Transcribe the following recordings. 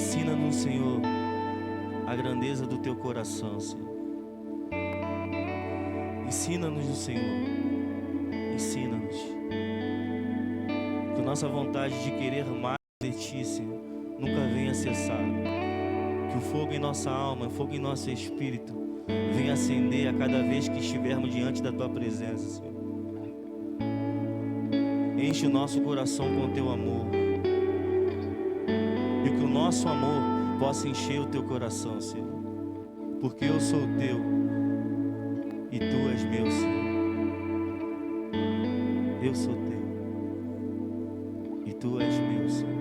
Ensina-nos, Senhor, a grandeza do Teu coração, Senhor. Ensina-nos, Senhor. Ensina-nos. Que nossa vontade de querer mais de Ti, Senhor, nunca venha cessar. Que o fogo em nossa alma, o fogo em nosso espírito venha acender a cada vez que estivermos diante da Tua presença, Senhor. Enche o nosso coração com o Teu amor. E que o nosso amor possa encher o Teu coração, Senhor. Porque eu sou Teu e Tu és meu, Senhor. Eu sou Teu e Tu és meu, Senhor.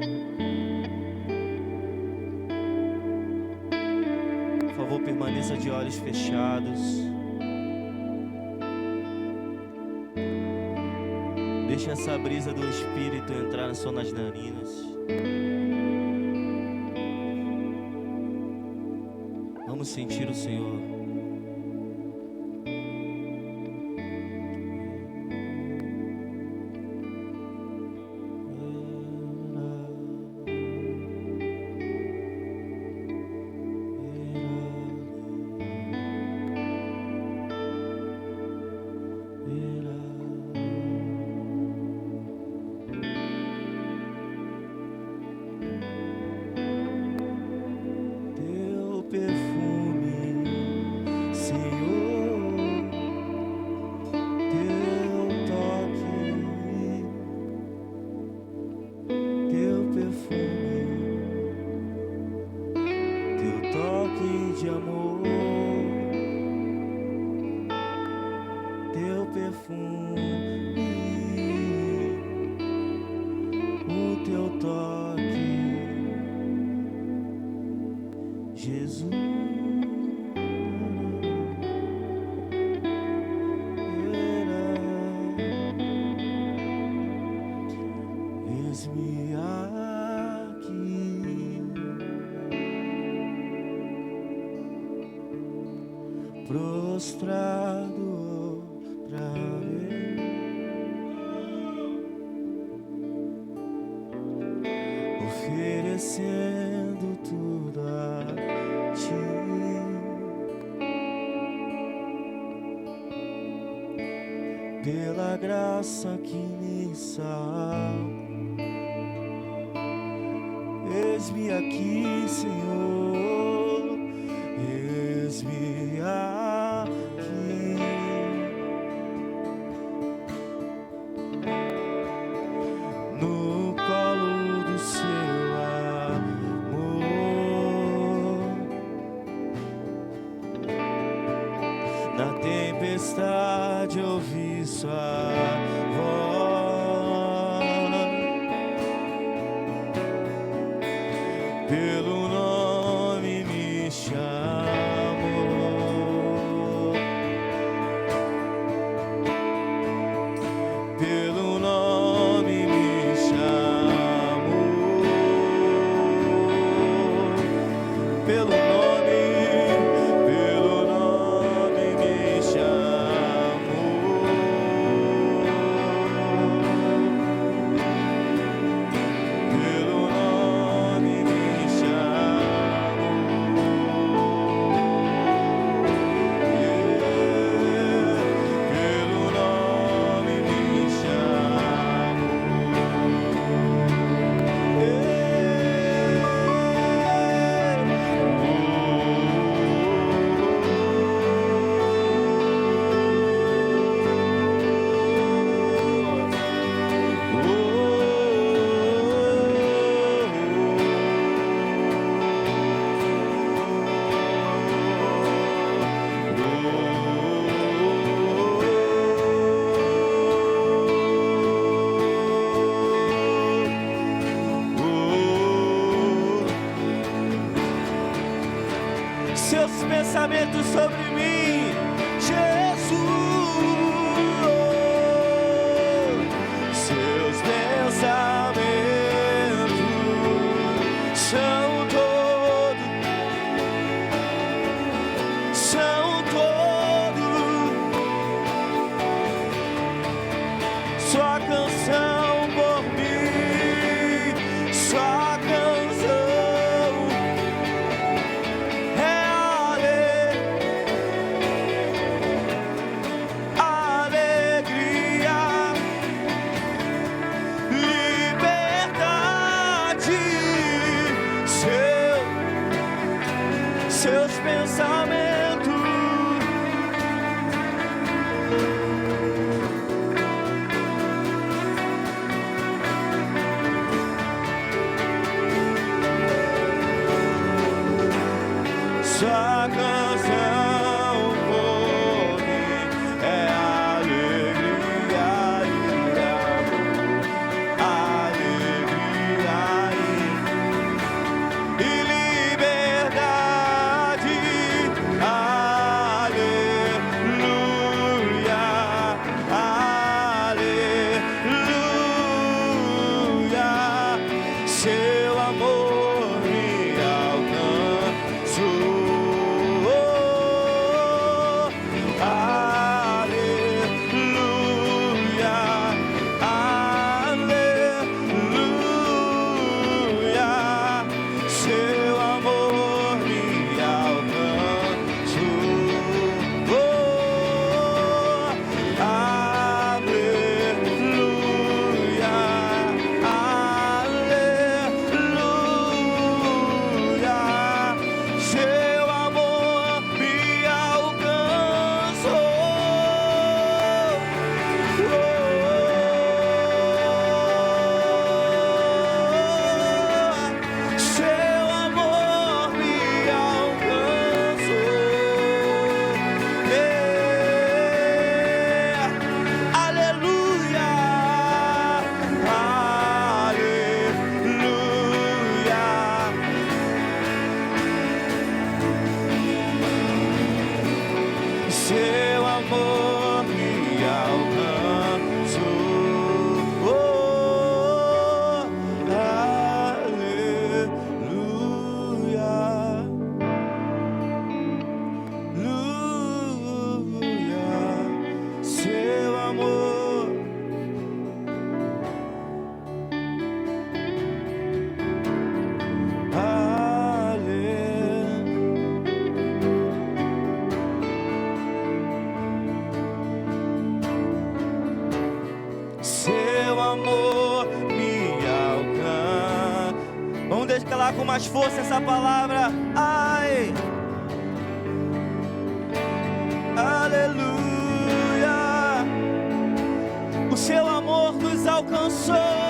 Por favor, permaneça de olhos fechados. Deixe essa brisa do Espírito entrar nas suas narinas. Vamos sentir o Senhor. Prostrado pra ver, oferecendo tudo a Ti, pela graça que me salva. Eis-me aqui, Senhor, eis-me aqui. No colo do Seu amor, na tempestade ouvi Sua voz, pelo nome me chamou, pelo nome me chamou, pelo nome me chamou, pelo nome me seus pensamentos sobre mim, Jesus. Seus pensamentos são todos sua canção por mim, sua canção Sua canção por mim é alegria e amor, alegria e liberdade, aleluia, aleluia. Seu amor me alcançou. Seu amor me alcançou. Aleluia, aleluia. Seu amor Seu amor me alcança. Vamos declarar com mais força essa palavra. Ai, aleluia. O seu amor nos alcançou.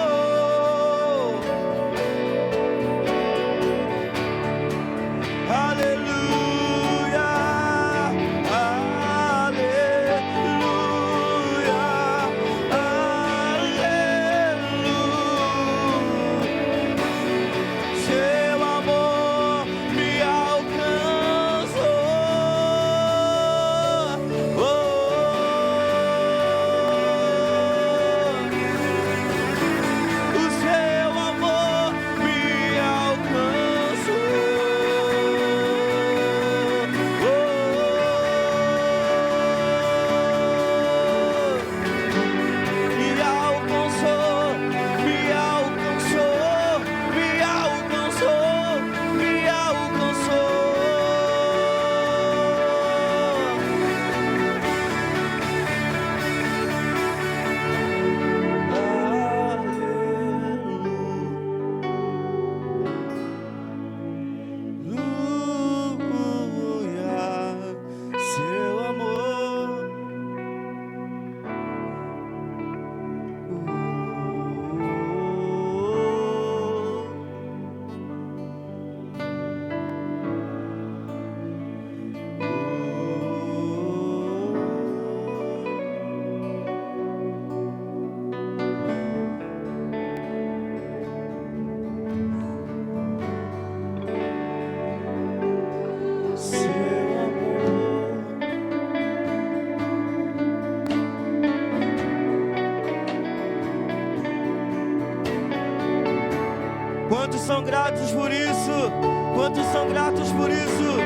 Quantos são gratos por isso? Quantos são gratos por isso?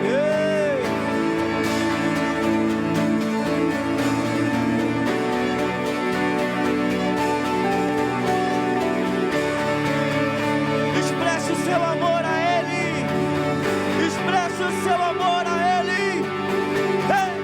Ei! Expresse o seu amor a Ele. Expresse o seu amor a Ele. Ei!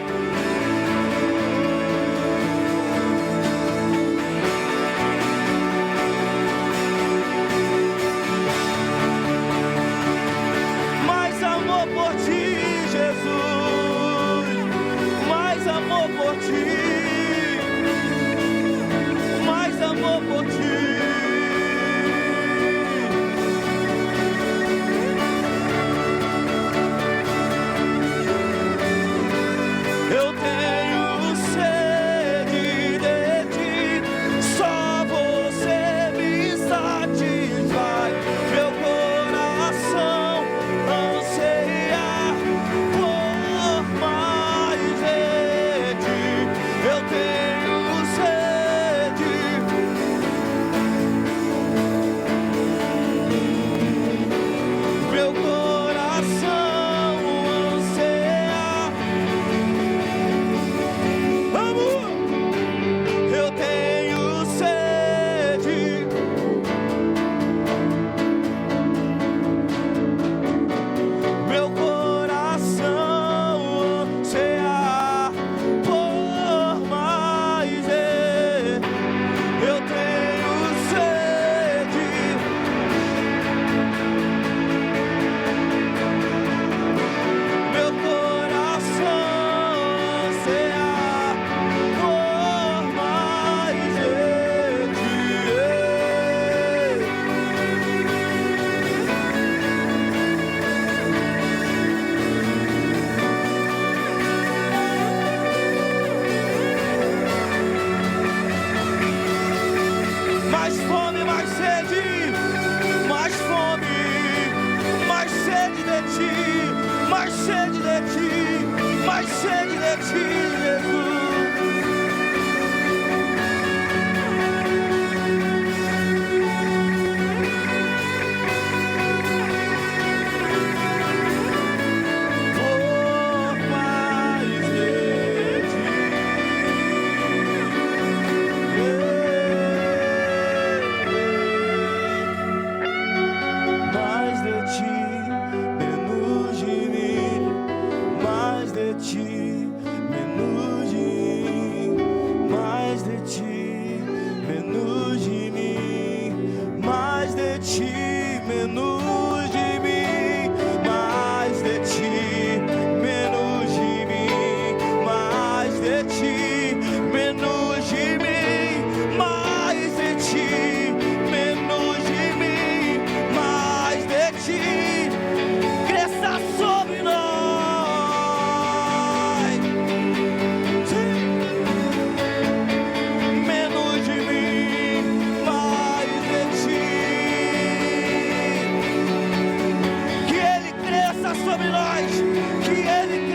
sede de ti, mais sede de ti,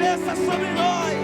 Jesus. Sobre nós.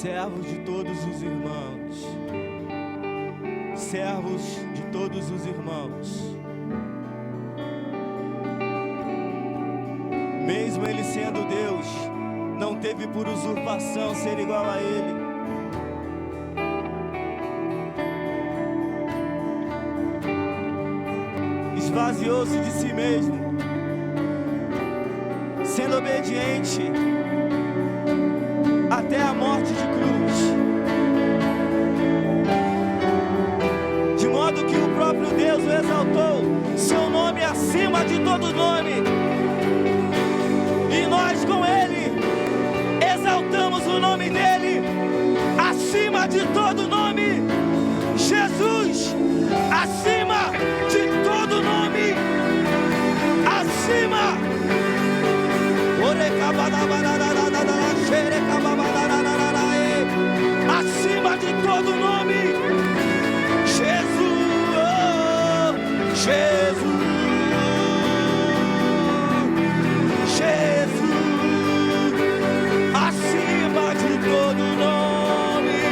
servos de todos os irmãos, servos de todos os irmãos, mesmo ele sendo Deus, não teve por usurpação ser igual a ele. Esvaziou-se de si mesmo, sendo obediente até a morte de cruz, de modo que o próprio Deus o exaltou, seu nome é acima de todo nome, e nós com ele exaltamos o nome dele acima de todo nome. Jesus, acima de todo nome, acima. Acima de todo nome, Jesus, oh, Jesus, Jesus, acima de todo nome,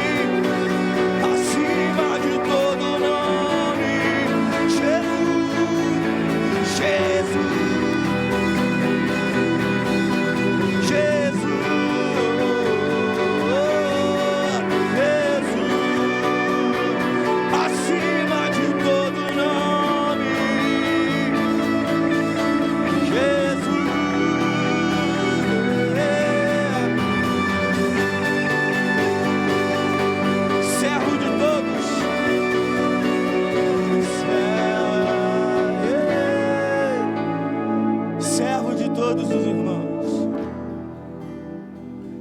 acima de todo nome, Jesus, Jesus.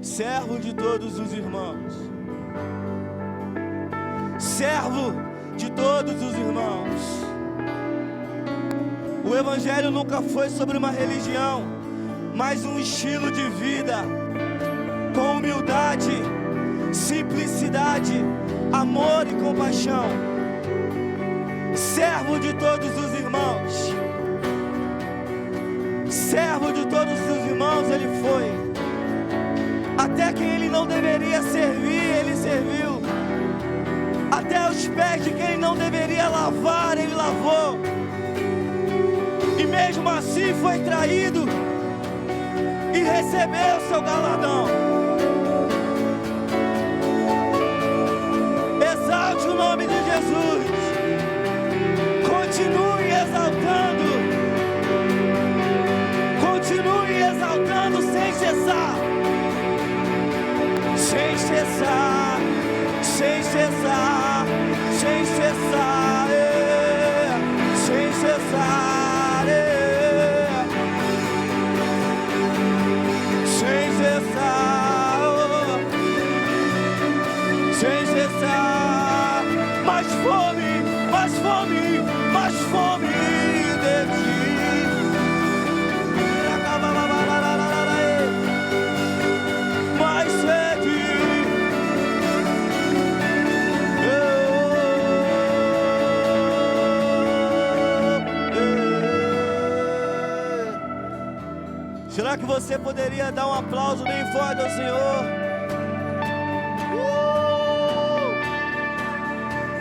Servo de todos os irmãos, servo de todos os irmãos. O Evangelho nunca foi sobre uma religião, mas um estilo de vida, com humildade, simplicidade, amor e compaixão. Servo de todos os irmãos, servo de todos os irmãos ele foi. Até quem ele não deveria servir, ele serviu. Até os pés de quem ele não deveria lavar, ele lavou. E mesmo assim foi traído e recebeu seu galardão. Exalte o nome de Jesus. Continue exaltando. Continue exaltando sem cessar. Sem cessar, sem cessar, sem cessar, sem cessar, sem cessar, sem cessar. Mais fome, mais fome, mais fome de ti. Mais sede. Será que você poderia dar um aplauso bem forte ao Senhor?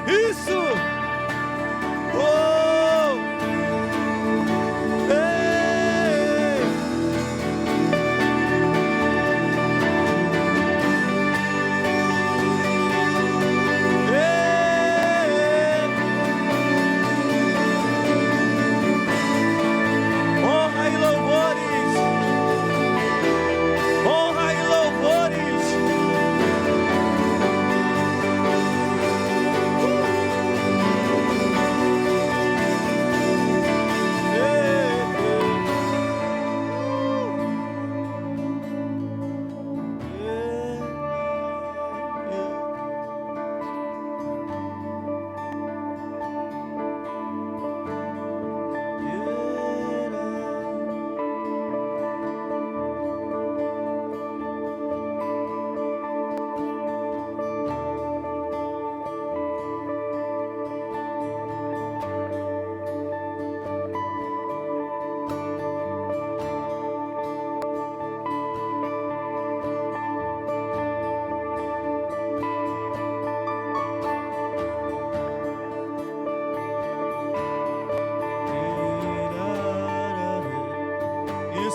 Isso! Oh! Ei! Ei! Honra e louvores. Honra e louvores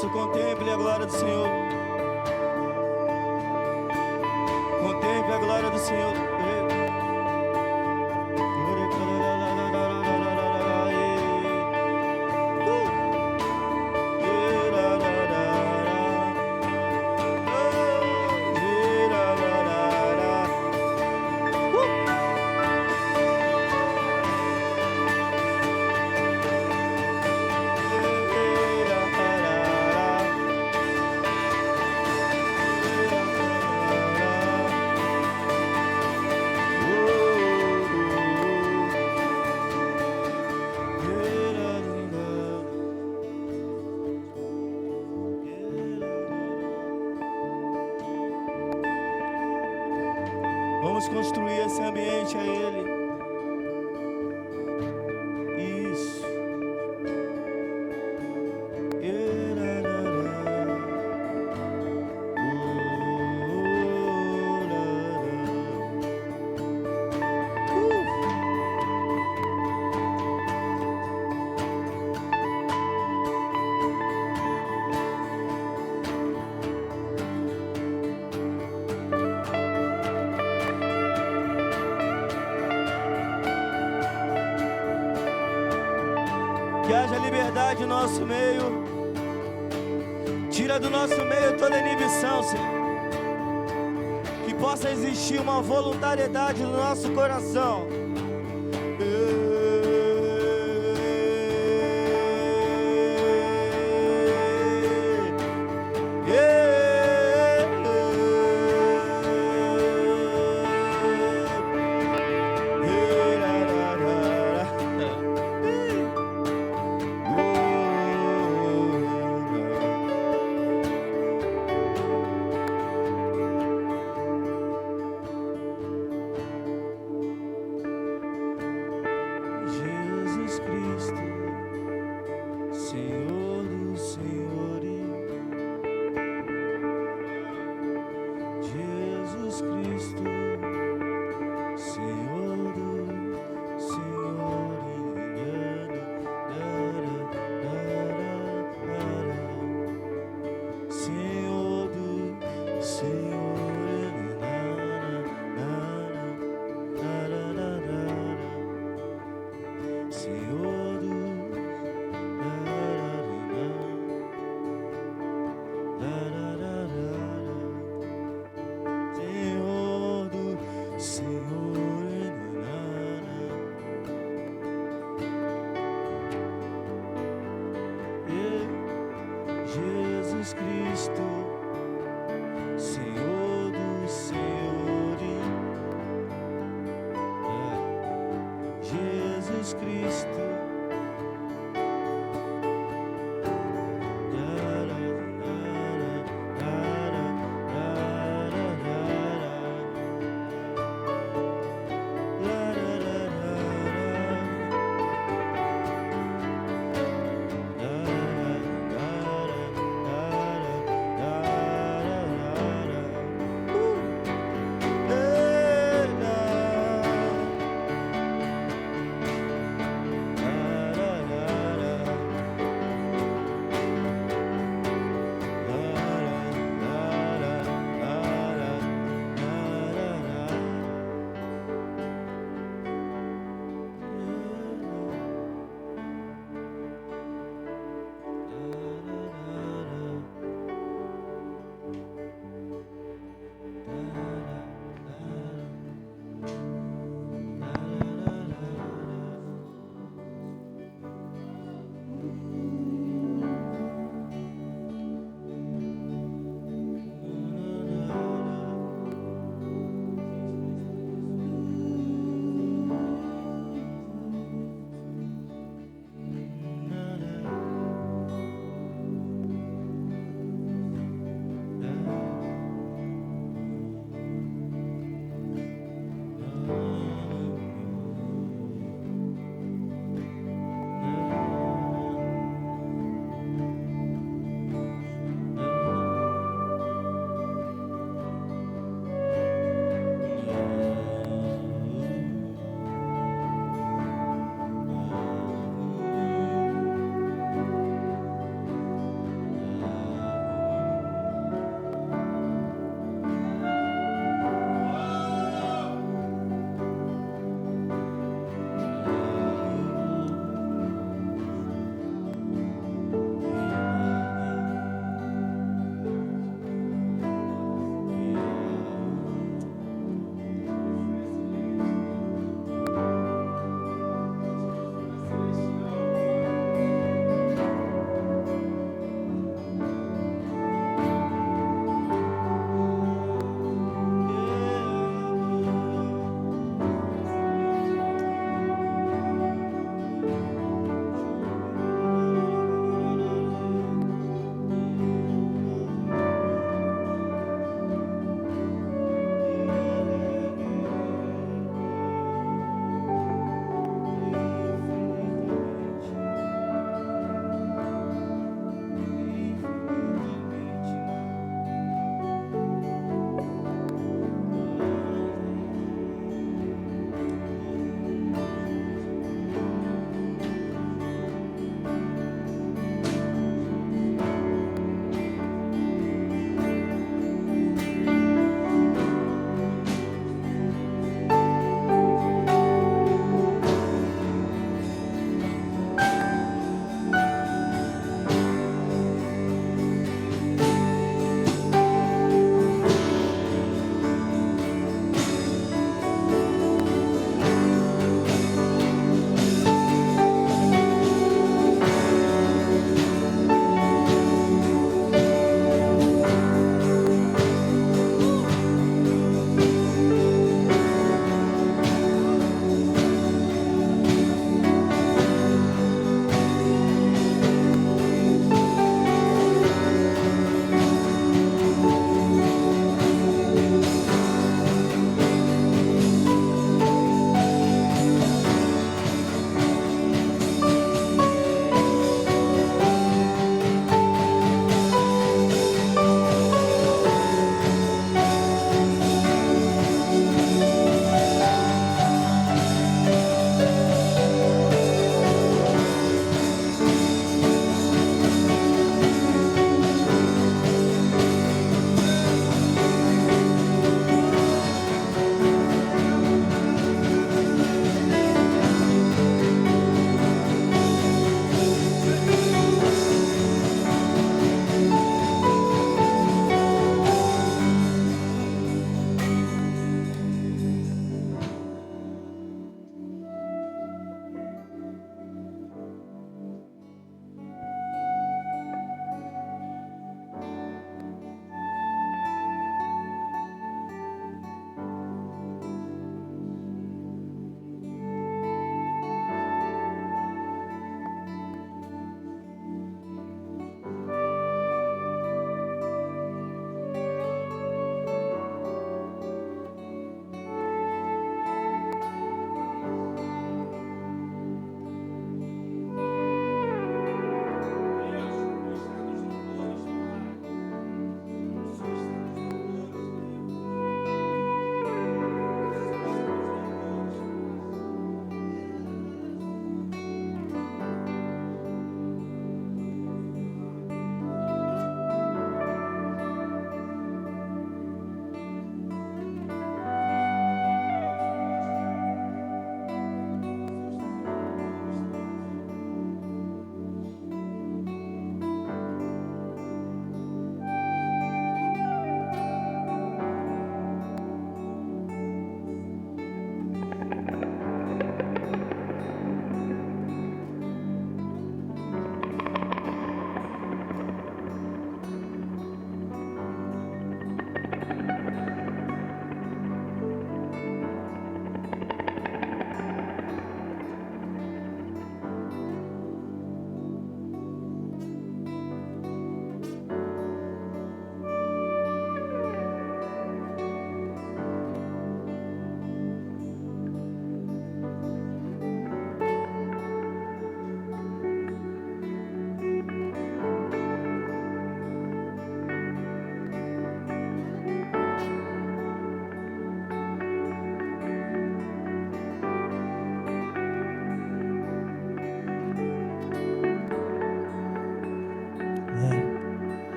Isso, contemple a glória do Senhor. Contemple a glória do Senhor. Vamos construir esse ambiente a Ele. Isso. Que haja liberdade no nosso meio. Tira do nosso meio toda inibição, Senhor. Que possa existir uma voluntariedade no nosso coração. Jesus Cristo, Senhor dos senhores. Jesus Cristo.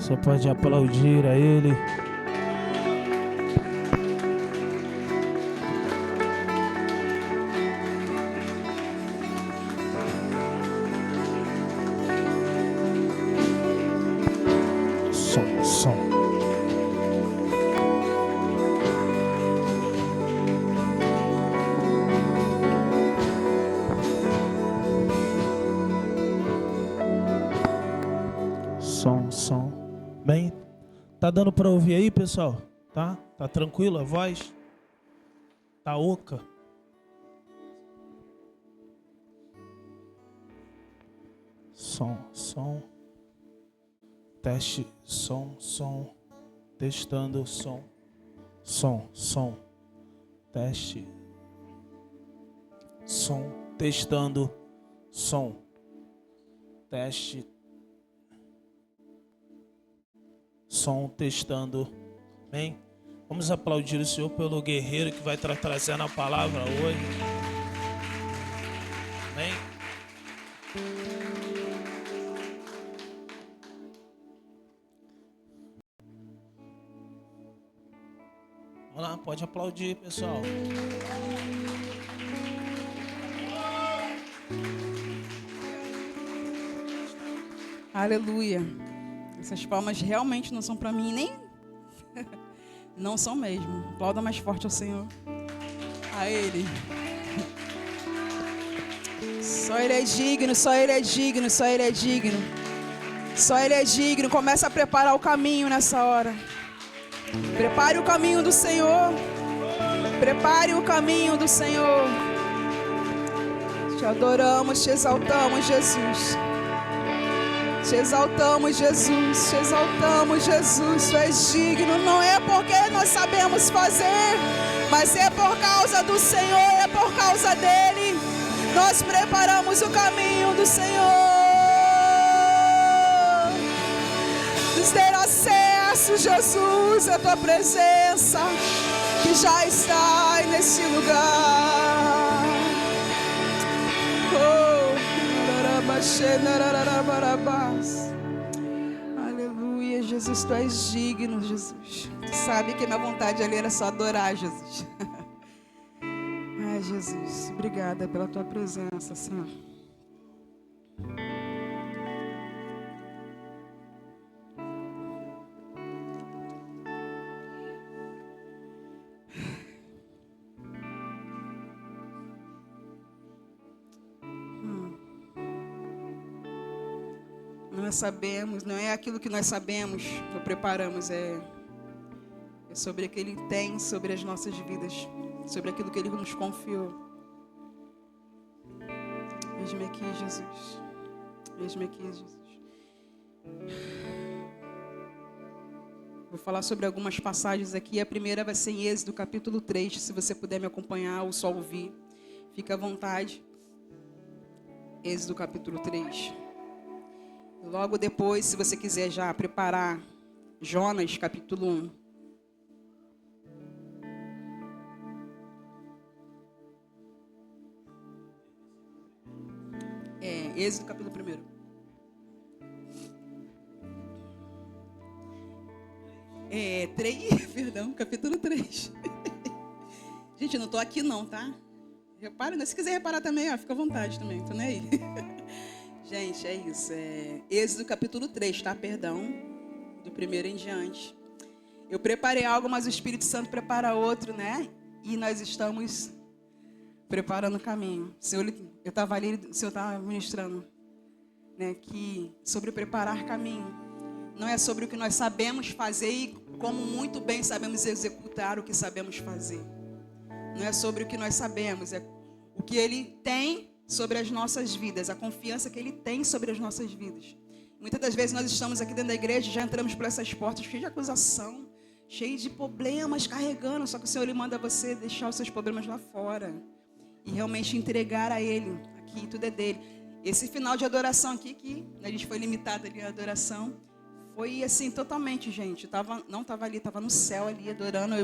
Você pode aplaudir a Ele. Som. Som. Bem, tá dando para ouvir aí, pessoal? Tá? Tá tranquilo a voz? Tá oca? Som. Teste, som. Testando, som. Teste. Som, testando, som. Teste. Som, testando. Bem, vamos aplaudir o Senhor pelo guerreiro que vai estar trazendo a palavra hoje. Bem. Vamos lá, pode aplaudir, pessoal. Aleluia. Essas palmas realmente não são para mim, nem... Não são mesmo. Aplauda mais forte ao Senhor. A Ele. Só Ele é digno, só Ele é digno, só Ele é digno. Só Ele é digno. Começa a preparar o caminho nessa hora. Prepare o caminho do Senhor. Prepare o caminho do Senhor. Te adoramos, te exaltamos, Jesus. Te exaltamos, Jesus. Te exaltamos, Jesus. Tu és digno. Não é porque nós sabemos fazer, mas é por causa do Senhor, é por causa dEle. Nós preparamos o caminho do Senhor. Nos ter acesso, Jesus, à Tua presença, que já está nesse lugar. Aleluia, Jesus, Tu és digno, Jesus. Tu sabe que minha vontade ali era só adorar, Jesus. Ai, Jesus, obrigada pela Tua presença, Senhor. Nós sabemos, não é aquilo que nós sabemos ou preparamos, é sobre o que Ele tem sobre as nossas vidas, sobre aquilo que Ele nos confiou. Eis-me aqui, Jesus. Eis-me aqui, Jesus. Vou falar sobre algumas passagens aqui. A primeira vai ser em Êxodo, capítulo 3. Se você puder me acompanhar ou só ouvir, fica à vontade. Êxodo, capítulo 3. Logo depois, se você quiser já preparar, Jonas, capítulo 1. Êxodo, capítulo 1. Capítulo 3. Gente, eu não estou aqui não, tá? Repara, né? Se quiser reparar também, fica à vontade também, tô nem aí. Gente, é isso. Êxodo capítulo 3, tá? Perdão. Do 1 em diante. Eu preparei algo, mas o Espírito Santo prepara outro, né? E nós estamos preparando o caminho. Eu estava ali, o Senhor estava ministrando, né? Que sobre preparar caminho. Não é sobre o que nós sabemos fazer e como muito bem sabemos executar o que sabemos fazer. Não é sobre o que nós sabemos, é o que Ele tem sobre as nossas vidas, a confiança que Ele tem sobre as nossas vidas. Muitas das vezes nós estamos aqui dentro da igreja, já entramos por essas portas cheias de acusação, cheias de problemas, carregando, só que o Senhor Ele manda você deixar os seus problemas lá fora e realmente entregar a Ele. Aqui tudo é dele. Esse final de adoração aqui, que a gente foi limitado ali a adoração, foi assim totalmente, gente. Não estava ali, estava no céu ali, adorando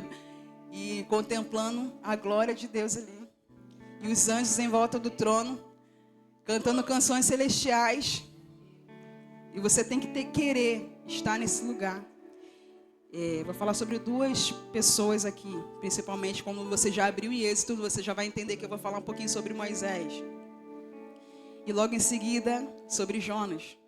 e contemplando a glória de Deus ali. E os anjos em volta do trono, cantando canções celestiais. E você tem que querer está nesse lugar. Vou falar sobre duas pessoas aqui, principalmente quando você já abriu em Êxodo, você já vai entender que eu vou falar um pouquinho sobre Moisés. E logo em seguida, sobre Jonas.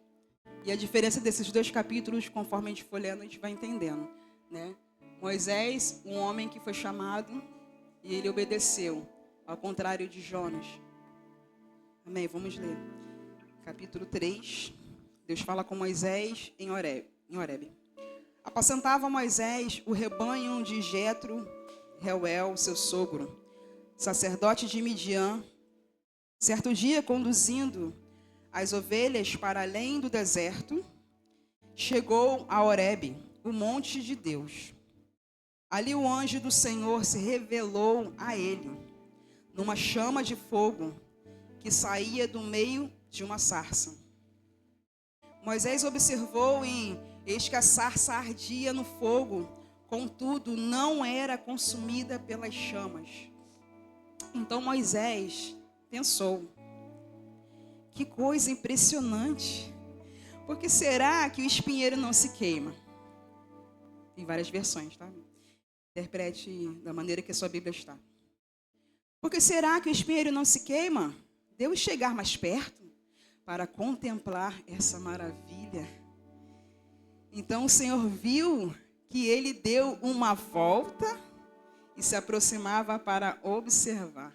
E a diferença desses dois capítulos, conforme a gente for lendo, a gente vai entendendo, né? Moisés, um homem que foi chamado e ele obedeceu, ao contrário de Jonas. Amém? Vamos ler. Capítulo 3. Deus fala com Moisés em Horebe. Apacentava Moisés o rebanho de Jetro, Reuel, seu sogro, sacerdote de Midian. Certo dia, conduzindo as ovelhas para além do deserto, chegou a Horebe, o monte de Deus. Ali o anjo do Senhor se revelou a ele, numa chama de fogo que saía do meio de uma sarça. Moisés observou e eis que a sarça ardia no fogo, contudo não era consumida pelas chamas. Então Moisés pensou: que coisa impressionante! Por que será que o espinheiro não se queima? Tem várias versões, tá? Interprete da maneira que a sua Bíblia está. Por que será que o espinheiro não se queima? Devo chegar mais perto para contemplar essa maravilha. Então o Senhor viu que ele deu uma volta e se aproximava para observar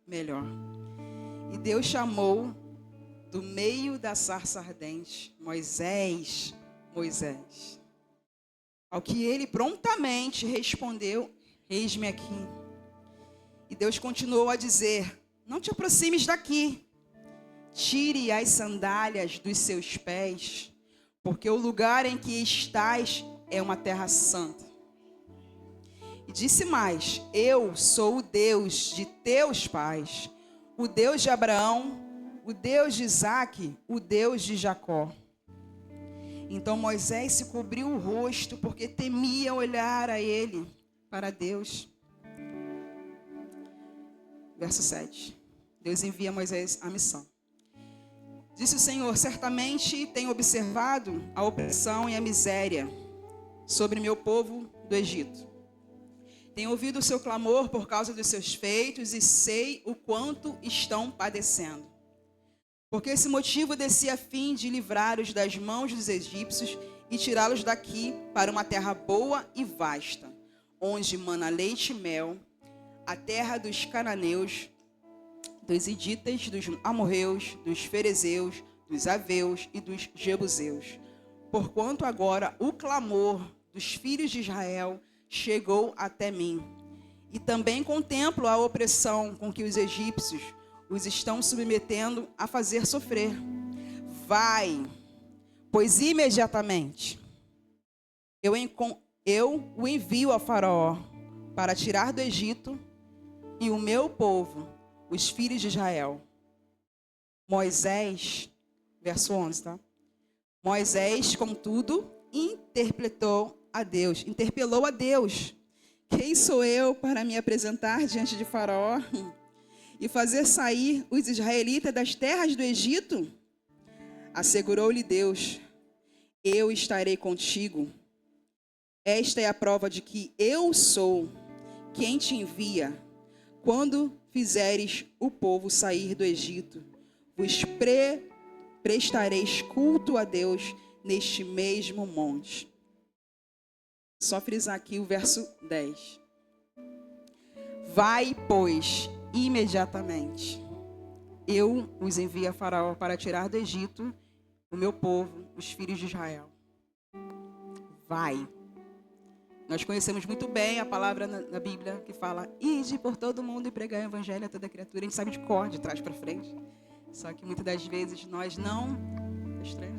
melhor. E Deus chamou do meio da sarça ardente: Moisés, Moisés. Ao que ele prontamente respondeu: eis-me aqui. E Deus continuou a dizer: não te aproximes daqui. Tire as sandálias dos seus pés, porque o lugar em que estás é uma terra santa. E disse mais: eu sou o Deus de teus pais, o Deus de Abraão, o Deus de Isaque, o Deus de Jacó. Então Moisés se cobriu o rosto, porque temia olhar a ele, para Deus. Verso 7. Deus envia a Moisés a missão. Disse o Senhor: certamente tenho observado a opressão e a miséria sobre meu povo do Egito. Tenho ouvido o seu clamor por causa dos seus feitos e sei o quanto estão padecendo. Por esse motivo desci a fim de livrá-los das mãos dos egípcios e tirá-los daqui para uma terra boa e vasta, onde mana leite e mel, a terra dos cananeus, dos hititas, dos amorreus, dos ferezeus, dos aveus e dos jebuseus. Porquanto agora o clamor dos filhos de Israel chegou até mim, e também contemplo a opressão com que os egípcios os estão submetendo a fazer sofrer. Vai, pois imediatamente eu o envio a Faraó para tirar do Egito e o meu povo, os filhos de Israel. Moisés, verso 11, tá? Moisés, contudo, interpelou a Deus. Quem sou eu para me apresentar diante de Faraó e fazer sair os israelitas das terras do Egito? Assegurou-lhe Deus: eu estarei contigo. Esta é a prova de que eu sou quem te envia. Quando fizeres o povo sair do Egito, vos prestareis culto a Deus neste mesmo monte. Só frisar aqui o verso 10. Vai, pois, imediatamente. Eu os envio a Faraó para tirar do Egito o meu povo, os filhos de Israel. Vai. Nós conhecemos muito bem a palavra na Bíblia que fala: ide por todo mundo e pregar o evangelho a toda criatura. A gente sabe de cor, de trás para frente. Só que muitas das vezes nós não... É estranho?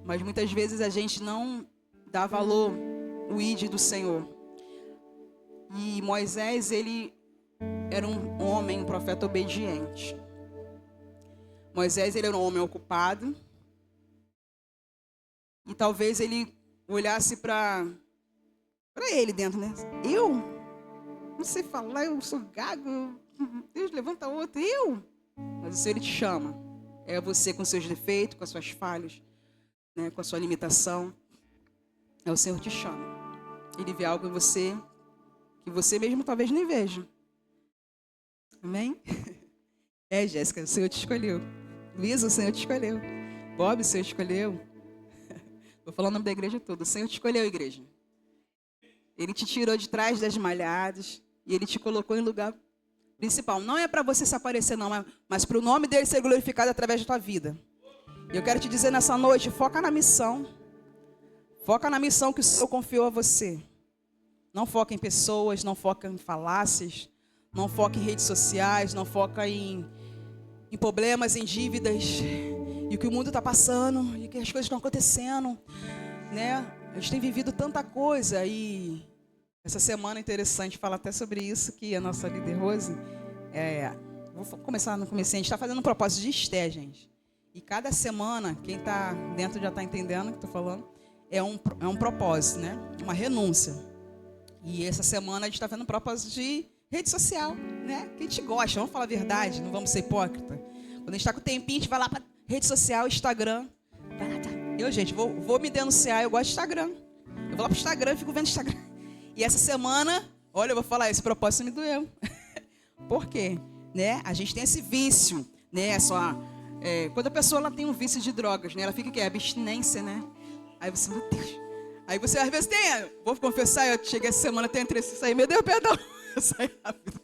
Mas muitas vezes a gente não dá valor o ide do Senhor. E Moisés, ele era um homem, um profeta obediente. Moisés, ele era um homem ocupado. E talvez ele olhasse para ele dentro, né? Eu? Não sei falar, eu sou gago. Deus levanta outro. Eu? Mas o Senhor, ele te chama. É você com seus defeitos, com as suas falhas, né? Com a sua limitação. O Senhor te chama. Ele vê algo em você que você mesmo talvez nem veja. Amém? Jéssica, o Senhor te escolheu. Luísa, o Senhor te escolheu. Bob, o Senhor te escolheu. Vou falar o nome da igreja toda. O Senhor te escolheu, igreja. Ele te tirou de trás das malhadas e Ele te colocou em lugar principal. Não é para você se aparecer, não, mas para o nome dEle ser glorificado através da tua vida. E eu quero te dizer nessa noite, foca na missão. Foca na missão que o Senhor confiou a você. Não foca em pessoas, não foca em falácias, não foca em redes sociais, não foca em problemas, em dívidas, e o que o mundo está passando, e que as coisas estão acontecendo, né? A gente tem vivido tanta coisa, e essa semana é interessante falar até sobre isso, que a nossa líder Rose, vou começar no começo, a gente está fazendo um propósito de Esté, gente. E cada semana, quem está dentro já está entendendo o que estou falando, é um propósito, né? Uma renúncia. E essa semana a gente está fazendo um propósito de rede social, né? Que a gente gosta, vamos falar a verdade, não vamos ser hipócritas. Quando a gente está com o tempinho, a gente vai lá para rede social, Instagram. Eu, gente, vou me denunciar, eu gosto de Instagram. Eu vou lá para o Instagram e fico vendo Instagram. E essa semana, olha, eu vou falar, esse propósito me doeu. Por quê? Né? A gente tem esse vício, né? Quando a pessoa ela tem um vício de drogas, né? Ela fica o quê? Abstinência, né? Aí você, meu Deus. Aí você às vezes tem, vou confessar, eu cheguei essa semana, tenho interesse em sair, meu Deus, perdão. Eu saí rápido.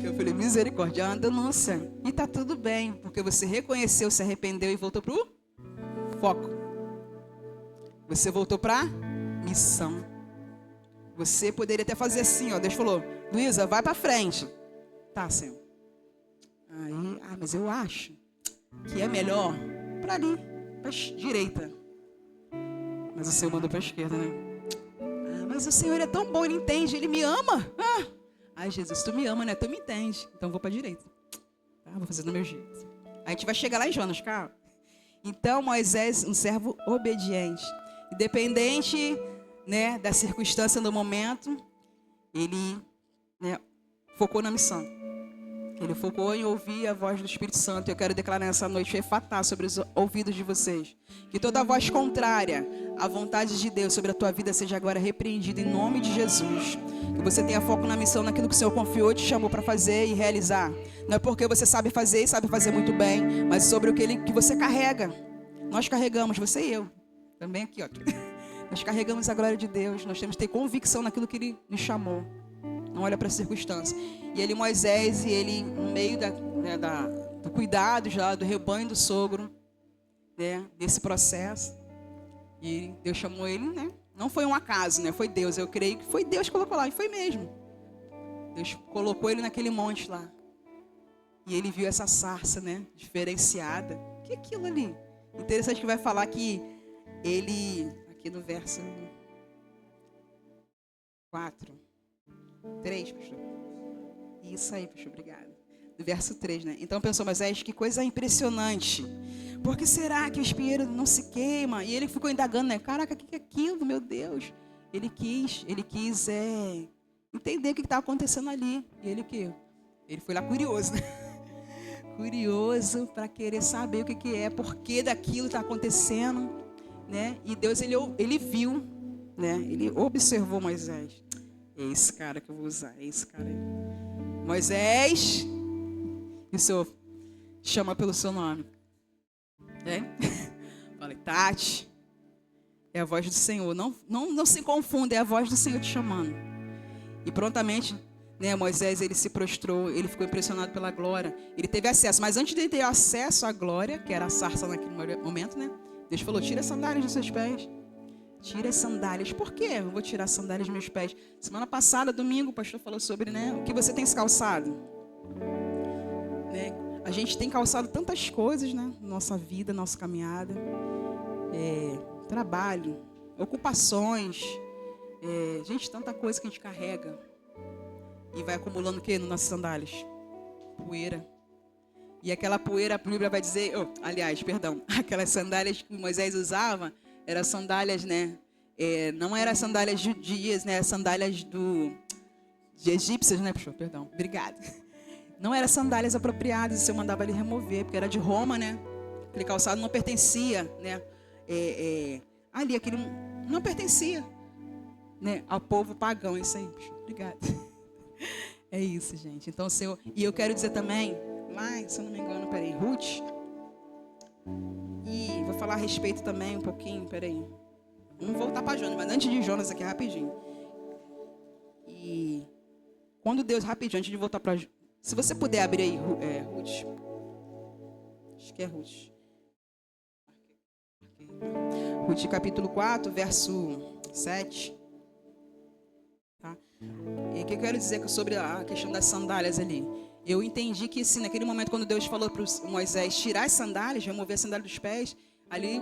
Eu falei, misericórdia, é uma denúncia. E tá tudo bem, porque você reconheceu, se arrependeu e voltou pro foco. Você voltou pra missão. Você poderia até fazer assim, ó. Deus falou, Luísa, vai pra frente. Tá, Senhor. Aí, mas eu acho que é melhor pra ali, pra direita. Mas o Senhor mandou pra esquerda, né? Mas o Senhor é tão bom, Ele entende, Ele me ama. Ai, Jesus, tu me ama, né? Tu me entende. Então vou para a direita. Tá? Vou fazer do meu jeito. A gente vai chegar lá em Jonas, calma. Então Moisés, um servo obediente, independente, né, da circunstância do momento, ele, né, focou na missão. Ele focou em ouvir a voz do Espírito Santo. Eu quero declarar nessa noite, fatar sobre os ouvidos de vocês. Que toda voz contrária à vontade de Deus sobre a tua vida seja agora repreendida em nome de Jesus. Que você tenha foco na missão, naquilo que o Senhor confiou e te chamou para fazer e realizar. Não é porque você sabe fazer e sabe fazer muito bem, mas sobre aquele que você carrega. Nós carregamos, você e eu. Também aqui, ó. Nós carregamos a glória de Deus. Nós temos que ter convicção naquilo que Ele nos chamou. Não olha para a circunstância. E ele, Moisés, e ele, no meio do cuidado já, do rebanho do sogro, né, desse processo, e Deus chamou ele, né? Não foi um acaso, né? Foi Deus. Eu creio que foi Deus que colocou lá, e foi mesmo. Deus colocou ele naquele monte lá. E ele viu essa sarça, né? Diferenciada. O que é aquilo ali? Interessante que vai falar que ele, aqui no verso 3, pastor. Isso aí, pastor, obrigado. Do verso 3, né? Então pensou, mas que coisa impressionante. Por que será que o espinheiro não se queima? E ele ficou indagando, né? Caraca, o que é aquilo, meu Deus? Ele quis entender o que estava acontecendo ali. E ele o quê? Ele foi lá curioso, né? Curioso para querer saber o que é, por que daquilo está acontecendo, né? E Deus, ele viu, né? Ele observou Moisés. É esse cara que eu vou usar, é esse cara aí. Moisés, e o Senhor chama pelo seu nome. Falei, Tati, é a voz do Senhor. Não se confunda, é a voz do Senhor te chamando. E prontamente, né, Moisés, ele se prostrou, ele ficou impressionado pela glória. Ele teve acesso, mas antes de ter acesso à glória, que era a sarça naquele momento, né? Deus falou, tira as sandálias dos seus pés. Tira as sandálias. Por quê? Eu vou tirar as sandálias dos meus pés. Semana passada, domingo, o pastor falou sobre, né, o que você tem calçado. Né? A gente tem calçado tantas coisas, né, na nossa vida, na nossa caminhada. Trabalho, ocupações. Gente, tanta coisa que a gente carrega. E vai acumulando o quê nas nossas sandálias? Poeira. E aquela poeira, a Bíblia vai dizer... aquelas sandálias que Moisés usava... Eram sandálias, né? Não eram sandálias judias, né? Sandálias de egípcias, né? Perdão, obrigado. Não eram sandálias apropriadas, o Senhor mandava ele remover, porque era de Roma, né? Aquele calçado não pertencia, né? ali, aquele não pertencia, né, ao povo pagão. Isso aí, obrigada. É isso, gente. Então, e eu quero dizer também, lá, se eu não me engano, peraí, Ruth. E vou falar a respeito também um pouquinho, peraí. Vamos voltar para Jonas, mas antes de Jonas aqui, rapidinho. E quando Deus, rapidinho, antes de voltar para... Se você puder abrir aí, Ruth. Acho que é Ruth. Ruth, capítulo 4, verso 7. Tá? E o que eu quero dizer sobre a questão das sandálias ali? Eu entendi que, sim, naquele momento, quando Deus falou para Moisés tirar as sandálias, remover a sandália dos pés, ali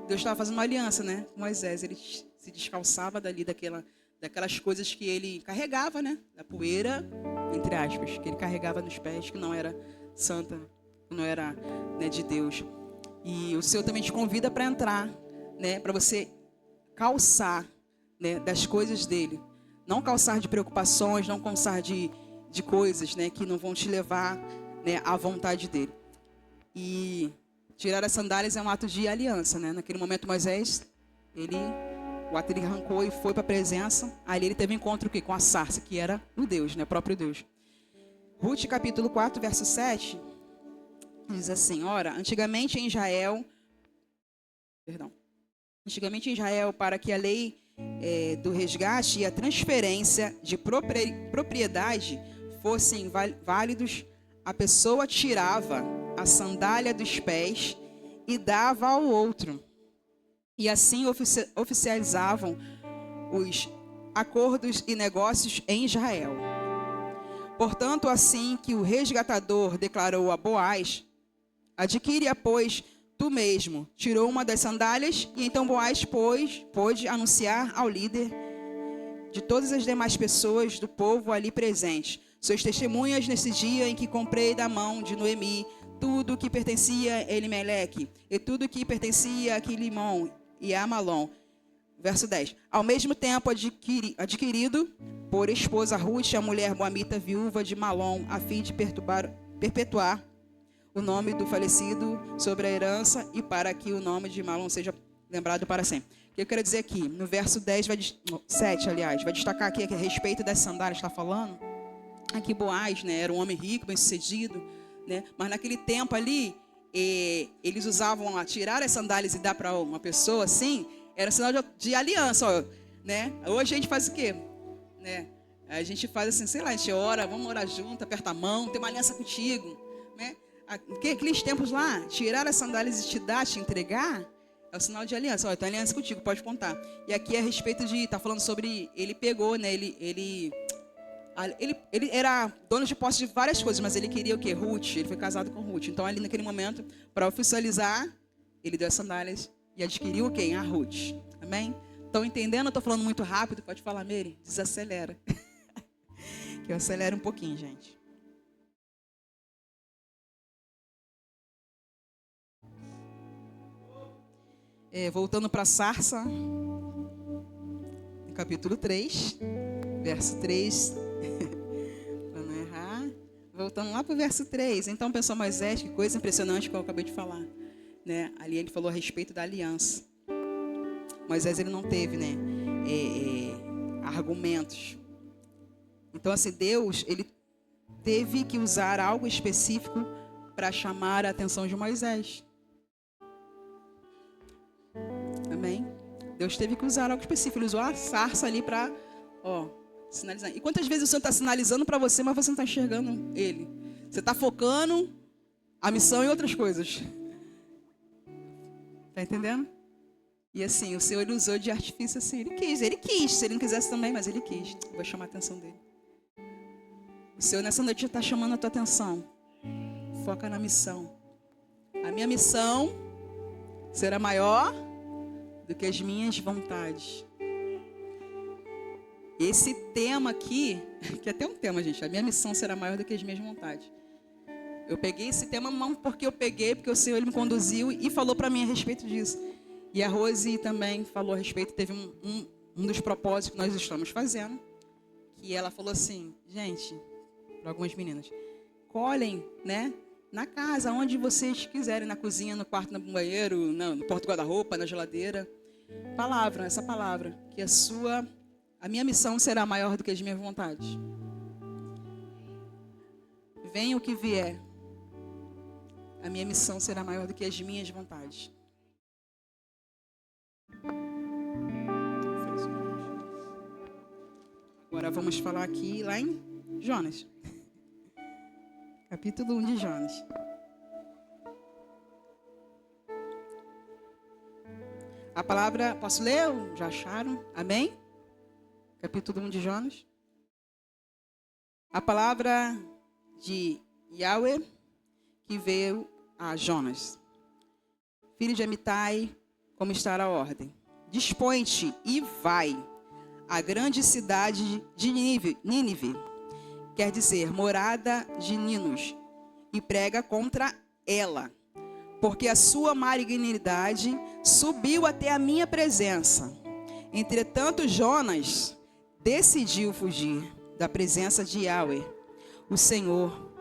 Deus estava fazendo uma aliança, né, com Moisés. Ele se descalçava dali daquelas coisas que ele carregava, né, da poeira, entre aspas, que ele carregava nos pés, que não era santa, que não era, né, de Deus. E o Senhor também te convida para entrar, né, para você calçar, né, das coisas dele. Não calçar de preocupações, não calçar de coisas, né, que não vão te levar, né, à vontade dele. E tirar as sandálias é um ato de aliança, né? Naquele momento Moisés, o ato ele arrancou e foi para a presença. Ali ele teve encontro com a sarça, que era o Deus, né, o próprio Deus. Ruth capítulo 4, verso 7, diz assim: ora, antigamente em Israel, para que a lei do resgate e a transferência de propriedade fossem válidos, a pessoa tirava a sandália dos pés e dava ao outro. E assim oficializavam os acordos e negócios em Israel. Portanto, assim que o resgatador declarou a Boaz: adquire-a, pois, tu mesmo. Tirou uma das sandálias, e então Boaz pôde anunciar ao líder de todas as demais pessoas do povo ali presentes: sois testemunhas nesse dia em que comprei da mão de Noemi tudo que pertencia a Elimeleque e tudo que pertencia a Quilimon e a Malom. Verso 10. Ao mesmo tempo adquirido por esposa Ruth, a mulher moabita viúva de Malom, a fim de perpetuar o nome do falecido sobre a herança e para que o nome de Malom seja lembrado para sempre. O que eu quero dizer aqui? No verso 7, vai destacar aqui a respeito das sandálias, está falando. Aqui Boaz, né, era um homem rico, bem-sucedido, né, mas naquele tempo ali, eles usavam a tirar as sandálias e dar para uma pessoa assim, era sinal de aliança, ó, né? Hoje a gente faz o quê? Né? A gente faz assim, sei lá, a gente ora, vamos orar junto, aperta a mão, tem uma aliança contigo, né? Aqueles tempos lá, tirar as sandálias e te entregar, é o sinal de aliança. Olha, tem aliança contigo, pode contar. E aqui é a respeito de, tá falando sobre, ele pegou, né? Ele era dono de posse de várias coisas, mas ele queria o quê? Ruth. Ele foi casado com Ruth. Então, ali naquele momento, para oficializar, ele deu as sandálias e adquiriu o quê? A Ruth. Amém? Estão entendendo? Eu estou falando muito rápido. Pode falar, Mary? Desacelera. Que eu acelero um pouquinho, gente. Voltando para a sarça, capítulo 3, verso 3, para não errar. Voltando lá para o verso 3. Então pensou Moisés, que coisa impressionante que eu acabei de falar, né? Ali ele falou a respeito da aliança. Moisés ele não teve, né, argumentos. Então assim, Deus ele teve que usar algo específico para chamar a atenção de Moisés. Amém? Deus teve que usar algo específico. Ele usou a sarça ali para, sinalizar. E quantas vezes o Senhor está sinalizando para você, mas você não está enxergando Ele? Você está focando a missão em outras coisas. Está entendendo? E assim, o Senhor ele usou de artifício assim. Ele quis. Se Ele não quisesse também, mas Ele quis. Eu vou chamar a atenção dele. O Senhor nessa noite está chamando a tua atenção. Foca na missão. A minha missão será maior do que as minhas vontades. Esse tema aqui, que é até um tema, gente, a minha missão será maior do que as minhas vontades. Eu peguei esse tema não porque o Senhor ele me conduziu e falou para mim a respeito disso. E a Rose também falou a respeito, teve um dos propósitos que nós estamos fazendo, que ela falou assim, gente, para algumas meninas, colhem, né, na casa, onde vocês quiserem, na cozinha, no quarto, no banheiro, no porta-guarda-roupa, na geladeira. palavra, essa palavra, que a minha missão será maior do que as minhas vontades. Venha o que vier, a minha missão será maior do que as minhas vontades. Agora vamos falar aqui lá em Jonas. Capítulo 1 de Jonas. A palavra, posso ler? Já acharam? Amém? Capítulo 1 de Jonas. A palavra de Yahweh que veio a Jonas. Filho de Amitai, como está a ordem? Dispõe-te e vai à grande cidade de Nínive, quer dizer, morada de Ninos, e prega contra ela, porque a sua malignidade subiu até a minha presença. Entretanto, Jonas decidiu fugir da presença de Yahweh, o Senhor,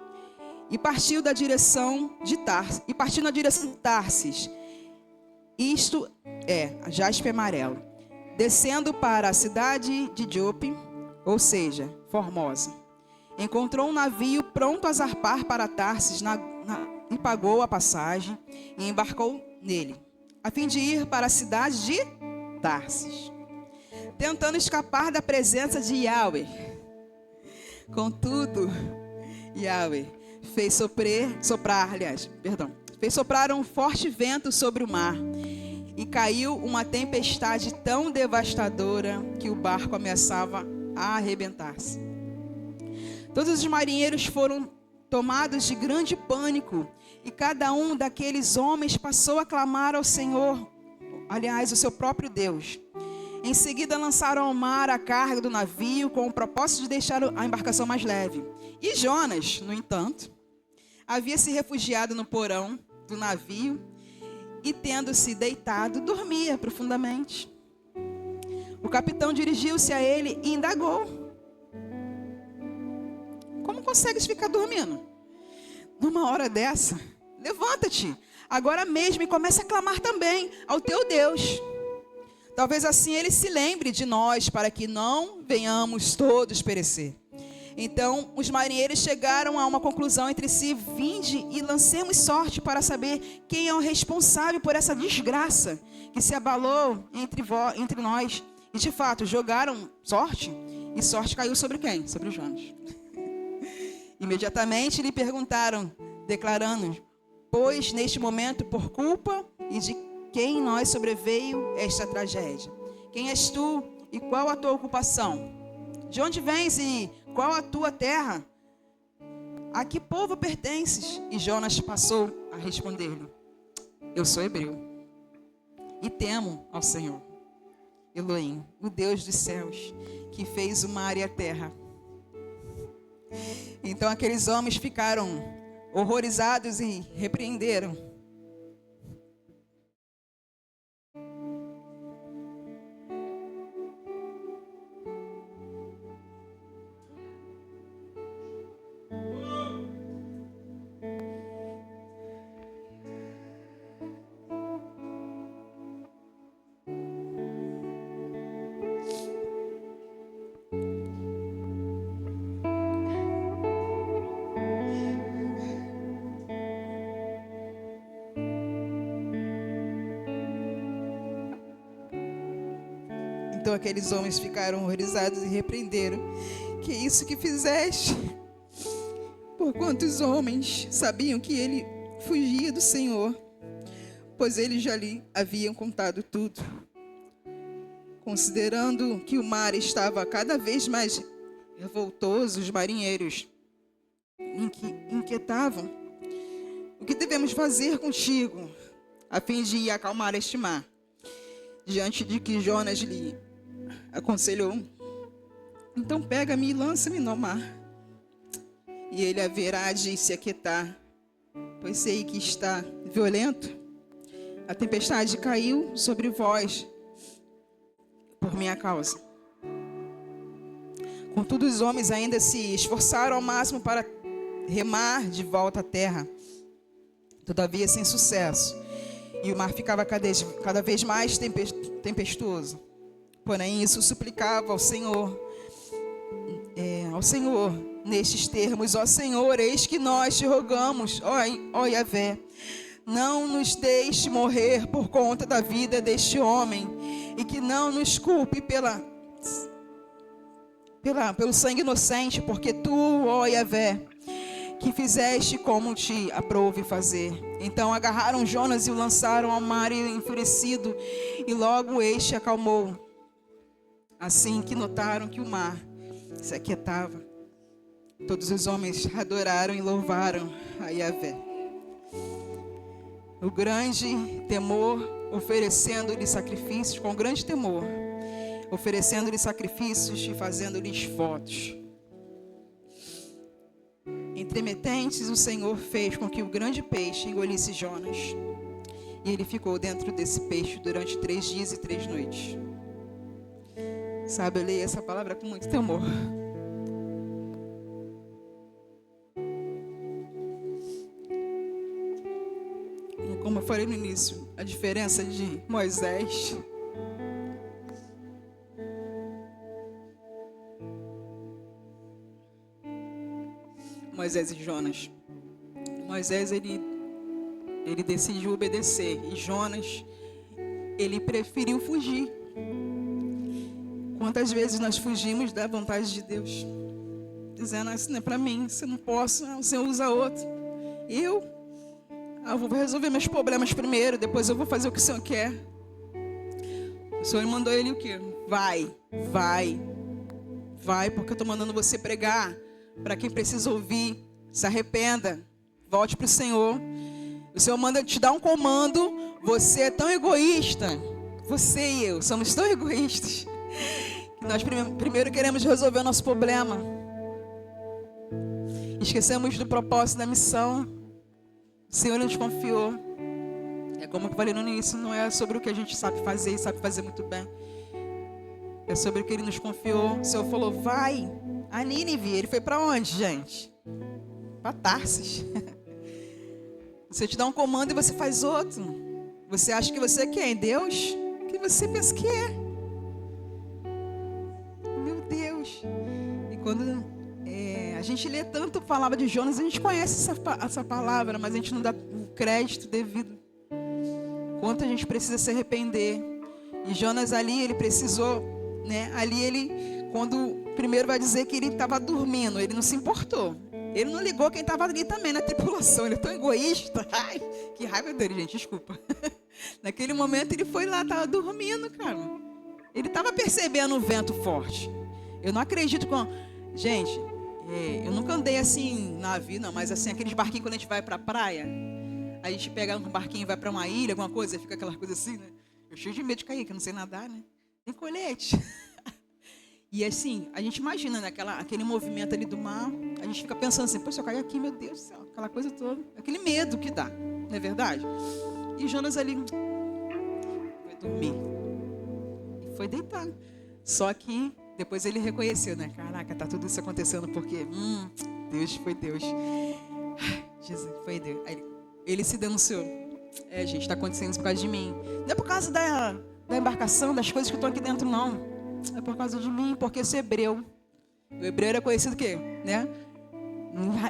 e partiu na direção de Tarsis, isto é, jaspe amarelo, descendo para a cidade de Jope, ou seja, Formosa. Encontrou um navio pronto a zarpar para Tarsis e pagou a passagem e embarcou nele, a fim de ir para a cidade de Tarsis, tentando escapar da presença de Yahweh. Contudo, Yahweh fez soprar um forte vento sobre o mar, e caiu uma tempestade tão devastadora que o barco ameaçava a arrebentar-se. Todos os marinheiros foram tomados de grande pânico, e cada um daqueles homens passou a clamar ao Senhor, aliás, o seu próprio Deus. Em seguida lançaram ao mar a carga do navio com o propósito de deixar a embarcação mais leve. E Jonas, no entanto, havia se refugiado no porão do navio e, tendo-se deitado, dormia profundamente. O capitão dirigiu-se a ele e indagou: como consegues ficar dormindo numa hora dessa? Levanta-te agora mesmo e comece a clamar também ao teu Deus. Talvez assim ele se lembre de nós, para que não venhamos todos perecer. Então os marinheiros chegaram a uma conclusão entre si: vinde e lancemos sorte para saber quem é o responsável por essa desgraça que se abalou entre nós. E de fato jogaram sorte, e sorte caiu sobre quem? Sobre o Jonas. Imediatamente lhe perguntaram, declarando: pois neste momento, por culpa e de quem nós sobreveio esta tragédia? Quem és tu e qual a tua ocupação? De onde vens e qual a tua terra? A que povo pertences? E Jonas passou a responder-lhe: eu sou hebreu e temo ao Senhor, Elohim, o Deus dos céus, que fez o mar e a terra. Então aqueles homens ficaram horrorizados e repreenderam. Então aqueles homens ficaram horrorizados e repreenderam: que isso que fizeste? Porquanto os homens sabiam que ele fugia do Senhor, pois eles já lhe haviam contado tudo. Considerando que o mar estava cada vez mais revoltoso, os marinheiros inquietavam: o que devemos fazer contigo, a fim de acalmar este mar? Diante de que Jonas lhe aconselhou: então pega-me e lança-me no mar, e ele haverá de se aquietar, pois sei que está violento. A tempestade caiu sobre vós por minha causa. Contudo, os homens ainda se esforçaram ao máximo para remar de volta à terra, todavia sem sucesso. e o mar ficava cada vez mais tempestuoso. Porém, isso suplicava ao Senhor, nestes termos: ó Senhor, eis que nós te rogamos, ó Yahvé, não nos deixe morrer por conta da vida deste homem, e que não nos culpe pelo sangue inocente, porque tu, ó Yahvé, que fizeste como te aprouve fazer. Então agarraram Jonas e o lançaram ao mar enfurecido, e logo este acalmou. Assim que notaram que o mar se aquietava, todos os homens adoraram e louvaram a Yahvé. O grande temor, oferecendo-lhe sacrifícios, com grande temor, oferecendo-lhe sacrifícios e fazendo-lhes votos. Entremetentes, o Senhor fez com que o grande peixe engolisse Jonas, e ele ficou dentro desse peixe durante 3 dias e 3 noites. Sabe, eu leio essa palavra com muito temor. E como eu falei no início, a diferença de Moisés e Jonas. Moisés, ele decidiu obedecer, e Jonas, ele preferiu fugir. Quantas vezes nós fugimos da vontade de Deus, dizendo: isso não é para mim, isso eu não posso, o Senhor usa outro. Eu vou resolver meus problemas primeiro, depois eu vou fazer o que o Senhor quer. O Senhor mandou ele o quê? Vai, porque eu estou mandando você pregar para quem precisa ouvir. Se arrependa, volte para o Senhor. O Senhor manda te dar um comando. Você é tão egoísta, você e eu somos tão egoístas, que nós primeiro queremos resolver o nosso problema, esquecemos do propósito da missão. O Senhor nos confiou. É como eu falei no início, não é sobre o que a gente sabe fazer e sabe fazer muito bem, é sobre o que Ele nos confiou. O Senhor falou: vai a Nínive. Ele foi para onde, gente? Para Tarsis. Você te dá um comando e você faz outro. Você acha que você é quem? Deus? O que você pensa que é? Meu Deus. E quando a gente lê tanto a palavra de Jonas, a gente conhece essa palavra, mas a gente não dá o crédito devido. Quanto a gente precisa se arrepender. E Jonas ali, ele precisou, né? Ali ele, quando primeiro vai dizer que ele estava dormindo, ele não se importou. Ele não ligou quem estava ali também na tripulação. Ele é tão egoísta. Ai, que raiva dele, gente, desculpa. Naquele momento ele foi lá, estava dormindo, cara. Ele estava percebendo o vento forte. Eu não acredito com... Gente, eu nunca andei assim na vida, não, mas assim, aqueles barquinhos quando a gente vai para a praia, a gente pega um barquinho e vai para uma ilha, alguma coisa, fica aquela coisa assim, né? Eu cheio de medo de cair, que eu não sei nadar, né? Tem colete. E assim, a gente imagina, né, aquele movimento ali do mar, a gente fica pensando assim: pô, se eu cair aqui, meu Deus do céu, aquela coisa toda, aquele medo que dá, não é verdade? E Jonas ali foi dormir e foi deitar. Só que depois ele reconheceu, né? Caraca, tá tudo isso acontecendo porque Deus foi Deus. Jesus, foi Deus. Aí ele se denunciou: gente, tá acontecendo isso por causa de mim. Não é por causa da embarcação, das coisas que eu tô aqui dentro, não. É por causa de mim, porque eu sou hebreu. O hebreu era conhecido o quê? Né?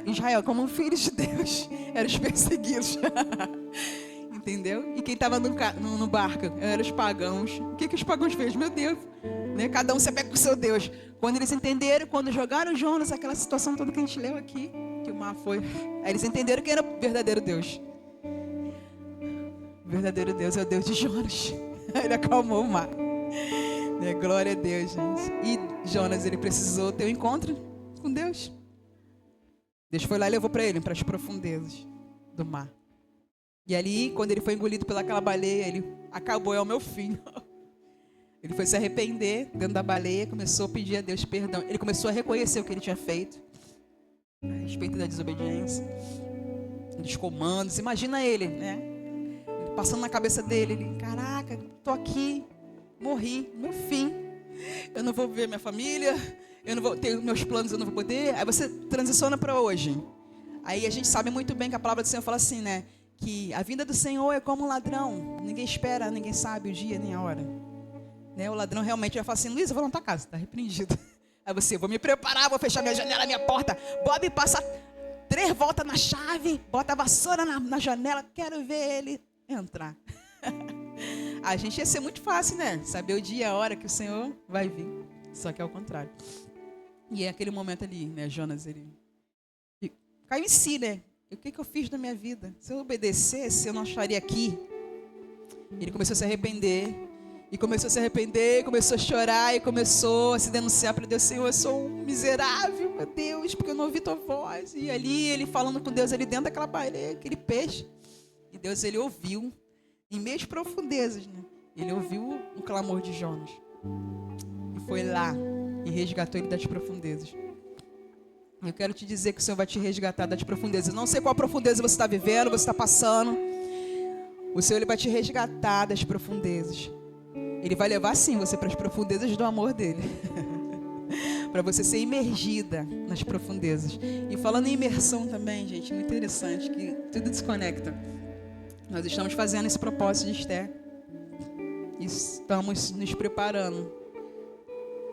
Em Israel, como um filho de Deus. Eram os perseguidos. Entendeu? E quem estava no barco eram os pagãos. O que os pagãos fez? Meu Deus. Né? Cada um se apega com o seu Deus. Quando eles entenderam, quando jogaram Jonas, aquela situação toda que a gente leu aqui, que o mar foi. Aí eles entenderam quem era o verdadeiro Deus. O verdadeiro Deus é o Deus de Jonas. Ele acalmou o mar. Glória a Deus, gente. E Jonas, ele precisou ter um encontro com Deus. Deus foi lá e levou para ele, para as profundezas do mar. E ali, quando ele foi engolido pelaquela baleia, ele acabou, é o meu fim. Ele foi se arrepender dentro da baleia, começou a pedir a Deus perdão. Ele começou a reconhecer o que ele tinha feito a respeito da desobediência, dos comandos. Imagina ele, né? Ele passando na cabeça dele, ele: caraca, tô aqui, morri, meu fim. Eu não vou ver minha família, eu não vou ter meus planos, eu não vou poder. Aí você transiciona para hoje. Aí a gente sabe muito bem que a palavra do Senhor fala assim, né? que a vinda do Senhor é como um ladrão. Ninguém espera, ninguém sabe o dia nem a hora. Né? O ladrão realmente vai falar assim: Luiz, eu vou na tua casa, está repreendido. Aí você, vou me preparar, vou fechar minha janela, minha porta. Bob passa 3 voltas na chave, bota a vassoura na janela, quero ver ele entrar. A gente ia ser muito fácil, né? Saber o dia e a hora que o Senhor vai vir. Só que é o contrário. E é aquele momento ali, né, Jonas, ele caiu em si, né? E o que eu fiz na minha vida? Se eu obedecesse, eu não estaria aqui. Ele começou a se arrepender. E começou a se arrepender, começou a chorar e começou a se denunciar para Deus: Senhor, eu sou um miserável, meu Deus, porque eu não ouvi tua voz. E ali, ele falando com Deus ali dentro daquela baleia, aquele peixe. E Deus, ele ouviu, em meias profundezas, né? Ele ouviu o clamor de Jonas. E foi lá e resgatou ele das profundezas. Eu quero te dizer que o Senhor vai te resgatar das profundezas. Não sei qual profundeza você está vivendo, você está passando. O Senhor, ele vai te resgatar das profundezas. Ele vai levar, sim, você para as profundezas do amor dele. Para você ser imergida nas profundezas. E falando em imersão também, gente, muito interessante, que tudo desconecta. Nós estamos fazendo esse propósito de Esther. E estamos nos preparando.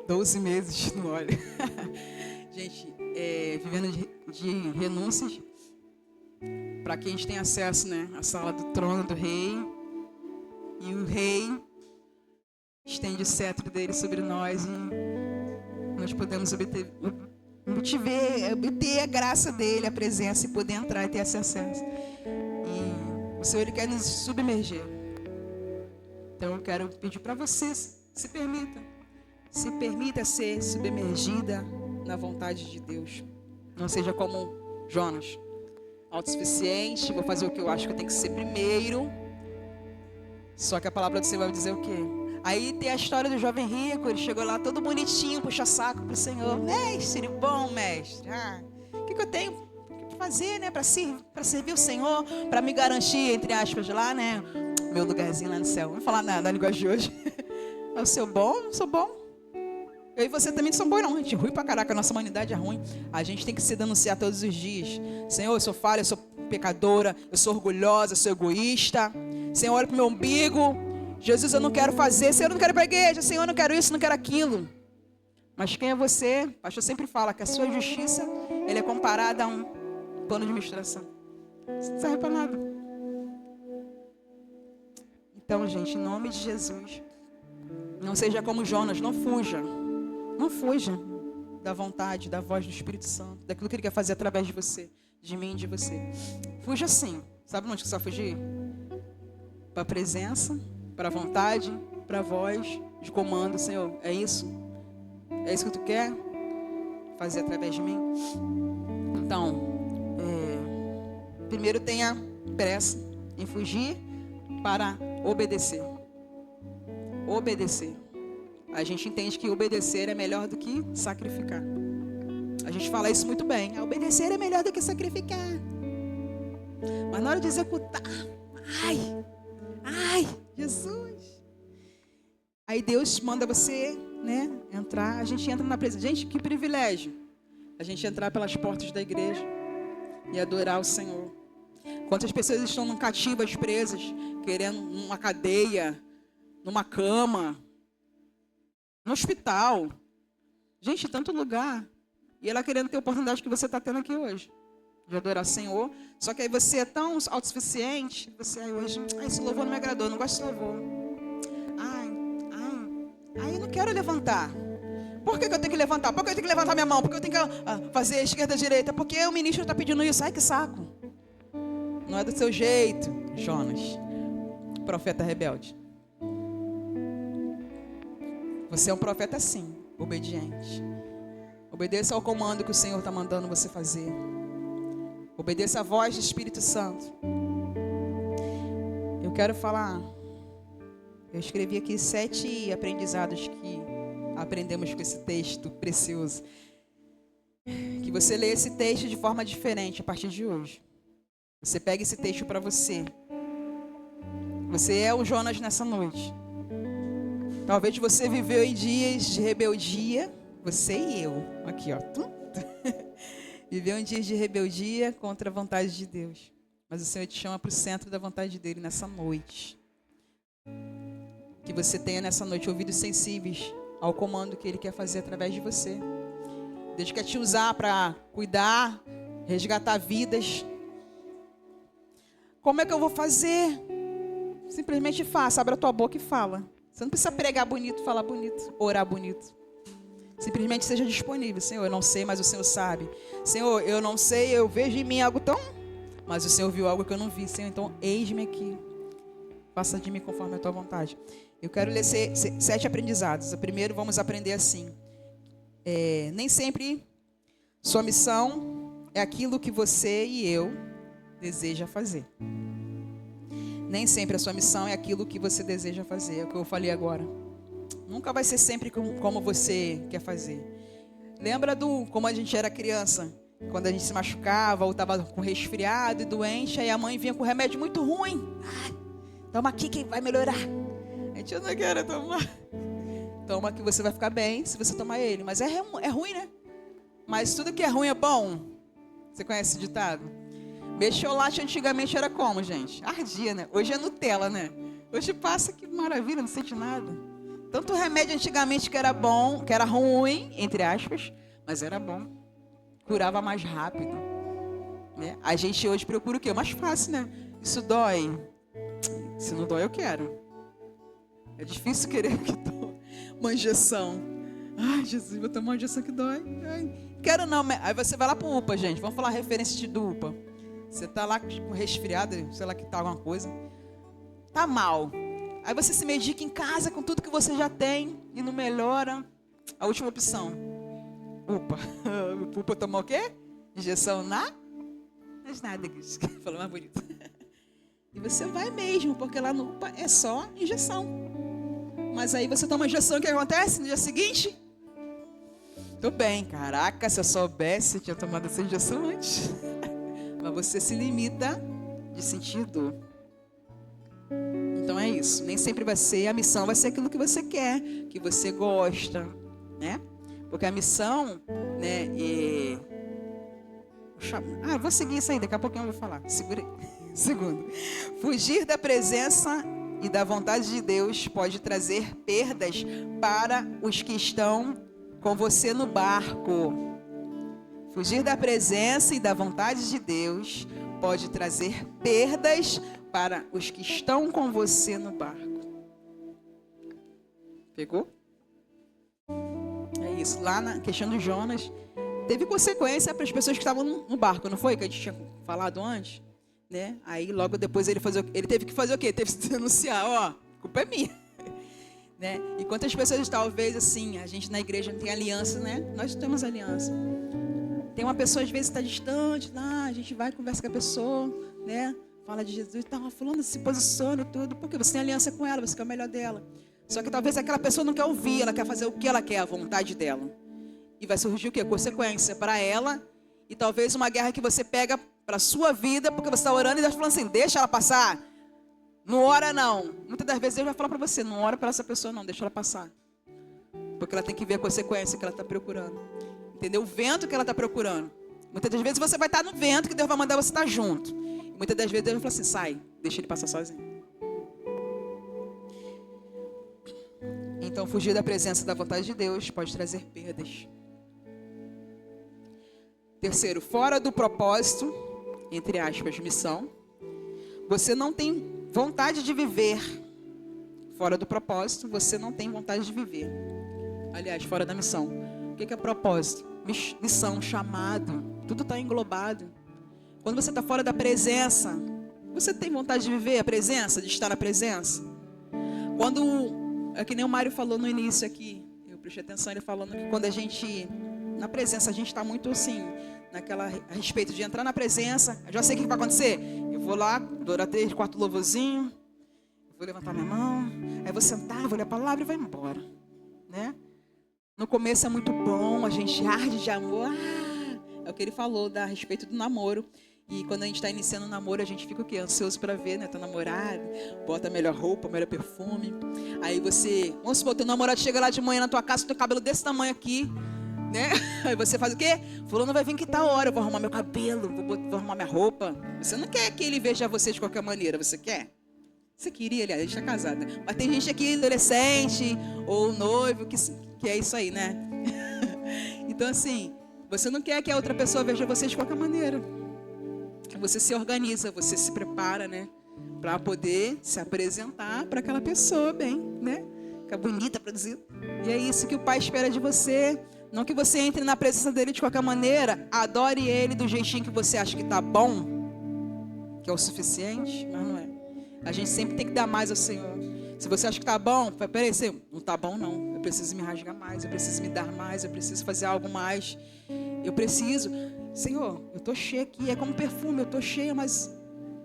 12 meses no óleo. Gente, vivendo de renúncias. Para que a gente tenha acesso, né, à sala do trono do rei. E o rei estende o cetro dele sobre nós e nós podemos obter a graça dele, a presença, e poder entrar e ter esse acesso. E o Senhor, ele quer nos submerger. Então eu quero pedir para você, se permita ser submergida na vontade de Deus. Não seja como Jonas, autossuficiente, vou fazer o que eu acho que eu tenho que ser primeiro. Só que a palavra do Senhor vai dizer o quê? Aí tem a história do jovem rico, ele chegou lá todo bonitinho, puxa saco pro Senhor. Mestre, bom mestre, o que eu tenho que fazer, né, para servir o Senhor, para me garantir, entre aspas, lá, né, meu lugarzinho lá no céu. Não vou falar nada na linguagem de hoje. Eu sou bom, não sou bom. Eu e você também não somos bons, não. A gente é ruim pra caraca, a nossa humanidade é ruim. A gente tem que se denunciar todos os dias. Senhor, eu sou falha, eu sou pecadora, eu sou orgulhosa, eu sou egoísta. Senhor, olha pro meu umbigo. Jesus, eu não quero fazer. Senhor, eu não quero ir para a igreja. Senhor, eu não quero isso, não quero aquilo. Mas quem é você? O pastor sempre fala que a sua justiça, ele é comparada a um pano de menstruação. Isso não serve para nada. Então, gente, em nome de Jesus, não seja como Jonas, não fuja. Não fuja da vontade, da voz do Espírito Santo, daquilo que ele quer fazer através de você, de mim e de você. Fuja sim. Sabe onde que você vai fugir? Para a presença, para a vontade, para a voz de comando. Senhor, é isso? É isso que tu quer fazer através de mim? Então, primeiro tenha pressa em fugir para obedecer. Obedecer. A gente entende que obedecer é melhor do que sacrificar. A gente fala isso muito bem. Obedecer é melhor do que sacrificar. Mas na hora de executar, ai, Jesus. Aí Deus manda você, né, entrar. A gente entra na presença. Gente, que privilégio. A gente entrar pelas portas da igreja e adorar o Senhor. Quantas pessoas estão cativas, presas, querendo uma cadeia, numa cama, no hospital. Gente, tanto lugar. E ela querendo ter a oportunidade que você está tendo aqui hoje, de adorar o Senhor. Só que aí você é tão autossuficiente, você hoje, esse louvor não me agradou, eu não gosto desse louvor. Eu não quero levantar. Por que eu tenho que levantar? Por que eu tenho que levantar minha mão? Por que eu tenho que fazer a esquerda e a direita? Porque o ministro está pedindo isso. Ai, que saco. Não é do seu jeito, Jonas, profeta rebelde. Você é um profeta sim, obediente. Obedeça ao comando que o Senhor está mandando você fazer. Obedeça a voz do Espírito Santo. Eu quero falar. Eu escrevi aqui 7 aprendizados que aprendemos com esse texto precioso. Que você lê esse texto de forma diferente a partir de hoje. Você pega esse texto para você. Você é o Jonas nessa noite. Talvez você viveu em dias de rebeldia. Você e eu. Aqui, ó. Viveu em dias de rebeldia contra a vontade de Deus. Mas o Senhor te chama para o centro da vontade dele nessa noite. Que você tenha nessa noite ouvidos sensíveis ao comando que ele quer fazer através de você. Deus quer te usar para cuidar, resgatar vidas. Como é que eu vou fazer? Simplesmente faça, abre a tua boca e fala. Você não precisa pregar bonito, falar bonito, orar bonito. Simplesmente seja disponível. Senhor, eu não sei, mas o Senhor sabe. Senhor, eu não sei, eu vejo em mim algo tão... Mas o Senhor viu algo que eu não vi. Senhor, então eis-me aqui. Faça de mim conforme a tua vontade. Eu quero ler 7 aprendizados. O primeiro, vamos aprender assim. Nem sempre sua missão é aquilo que você e eu deseja fazer. Nem sempre a sua missão é aquilo que você deseja fazer. É o que eu falei agora. Nunca vai ser sempre como você quer fazer. Lembra como a gente era criança? Quando a gente se machucava ou estava com resfriado e doente, aí a mãe vinha com remédio muito ruim. Toma aqui que vai melhorar. A gente não quer tomar. Toma que você vai ficar bem se você tomar ele. Mas é ruim, né? Mas tudo que é ruim é bom. Você conhece esse ditado? Mexolate antigamente era como, gente? Ardia, né? Hoje é Nutella, né? Hoje passa, que maravilha, não sente nada. Tanto remédio antigamente que era bom, que era ruim, entre aspas, mas era bom. Curava mais rápido. Né? A gente hoje procura o quê? Mais fácil, né? Isso dói. Se não dói, eu quero. É difícil querer que dói. Uma injeção. Ai, Jesus, vou tomar uma injeção que dói. Ai, quero não. Aí você vai lá pro UPA, gente. Vamos falar referência do UPA. Você tá lá com resfriado, sei lá que tá alguma coisa. Tá mal. Aí você se medica em casa com tudo que você já tem e não melhora. A última opção. UPA. UPA tomar o quê? Injeção nas nádegas. Falou mais bonito. E você vai mesmo, porque lá no UPA é só injeção. Mas aí você toma a injeção, o que acontece no dia seguinte? Tô bem, caraca, se eu soubesse, eu tinha tomado essa injeção antes. Mas você se limita de sentir dor. Então é isso. Nem sempre vai ser, a missão vai ser aquilo que você quer, que você gosta, né? Porque a missão, né, vou seguir isso aí, daqui a pouquinho eu vou falar. Segura aí. Segundo, fugir da presença e da vontade de Deus pode trazer perdas para os que estão com você no barco. Fugir da presença e da vontade de Deus pode trazer perdas para os que estão com você no barco. Pegou? É isso. Lá na questão do Jonas, teve consequência para as pessoas que estavam no barco, não foi? Que a gente tinha falado antes, né? Aí logo depois ele teve que fazer o quê? Teve que denunciar, ó, a culpa é minha. Né? E quantas pessoas talvez assim, a gente na igreja não tem aliança, né? Nós temos aliança. Tem uma pessoa às vezes está distante, lá, a gente vai conversa com a pessoa, né? Fala de Jesus, tá falando, se posiciona e tudo, porque você tem aliança com ela, você quer o melhor dela. Só que talvez aquela pessoa não quer ouvir, ela quer fazer o que ela quer, a vontade dela. E vai surgir o quê? Consequência para ela e talvez uma guerra que você pega para a sua vida, porque você está orando e Deus falando assim, deixa ela passar. Não ora não. Muitas das vezes Deus vai falar para você, não ora para essa pessoa não, deixa ela passar. Porque ela tem que ver a consequência que ela está procurando. Entendeu? O vento que ela está procurando. Muitas das vezes você vai estar no vento que Deus vai mandar você estar junto. E muitas das vezes Deus vai falar assim, sai, deixa ele passar sozinho. Então fugir da presença da vontade de Deus pode trazer perdas. Terceiro, fora do propósito, entre aspas, missão, você não tem vontade de viver. Fora do propósito, você não tem vontade de viver. Aliás, fora da missão. O que é propósito? Missão, chamado, tudo está englobado. Quando você está fora da presença, você tem vontade de viver a presença, de estar na presença? Quando, é que nem o Mário falou no início aqui, eu prestei atenção, ele falando que quando a gente, na presença, a gente está muito assim, a respeito de entrar na presença, eu já sei o que vai acontecer. Eu vou lá, adorar 3, 4 louvorzinhos, vou levantar minha mão, aí vou sentar, vou ler a palavra e vou embora, né? No começo é muito bom, a gente arde de amor. É o que ele falou a respeito do namoro. E quando a gente está iniciando o namoro, a gente fica o quê? Ansioso para ver, né? Tá namorado, bota a melhor roupa, melhor perfume. Aí você, vamos supor, teu namorado chega lá de manhã na tua casa, teu cabelo desse tamanho aqui, né? Aí você faz o quê? Fulano vai vir que tal hora, eu vou arrumar meu cabelo, vou arrumar minha roupa. Você não quer que ele veja você de qualquer maneira, você quer? Você queria, aliás, a gente tá casada. Mas tem gente aqui, adolescente ou noivo, que é isso aí, né? Então assim, você não quer que a outra pessoa veja você de qualquer maneira. Você se organiza, você se prepara, né? Para poder se apresentar para aquela pessoa bem, né? Ficar bonita, produzida. E é isso que o Pai espera de você. Não que você entre na presença dele de qualquer maneira. Adore ele do jeitinho que você acha que tá bom, que é o suficiente, mas não é. A gente sempre tem que dar mais ao Senhor. Se você acha que tá bom, peraí, não tá bom não. Eu preciso me rasgar mais, eu preciso me dar mais, eu preciso fazer algo mais. Eu preciso, Senhor, eu tô cheia aqui, é como perfume, eu tô cheia, mas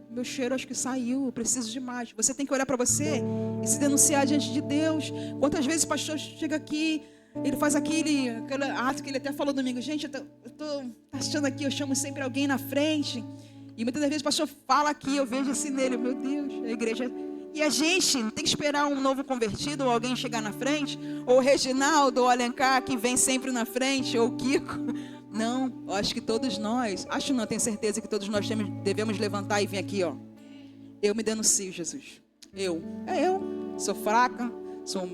meu cheiro acho que saiu, eu preciso de mais. Você tem que olhar para você e se denunciar diante de Deus. Quantas vezes o pastor chega aqui, ele faz aquele ato que ele até falou domingo. Gente, eu tô achando aqui, eu chamo sempre alguém na frente. E muitas das vezes o pastor fala aqui, eu vejo assim nele, meu Deus, a igreja... E a gente não tem que esperar um novo convertido ou alguém chegar na frente, ou o Reginaldo, ou o Alencar, que vem sempre na frente, ou o Kiko. Não, eu acho que todos nós, tenho certeza que todos nós devemos levantar e vir aqui, ó. Eu me denuncio, Jesus. Eu sou fraca, sou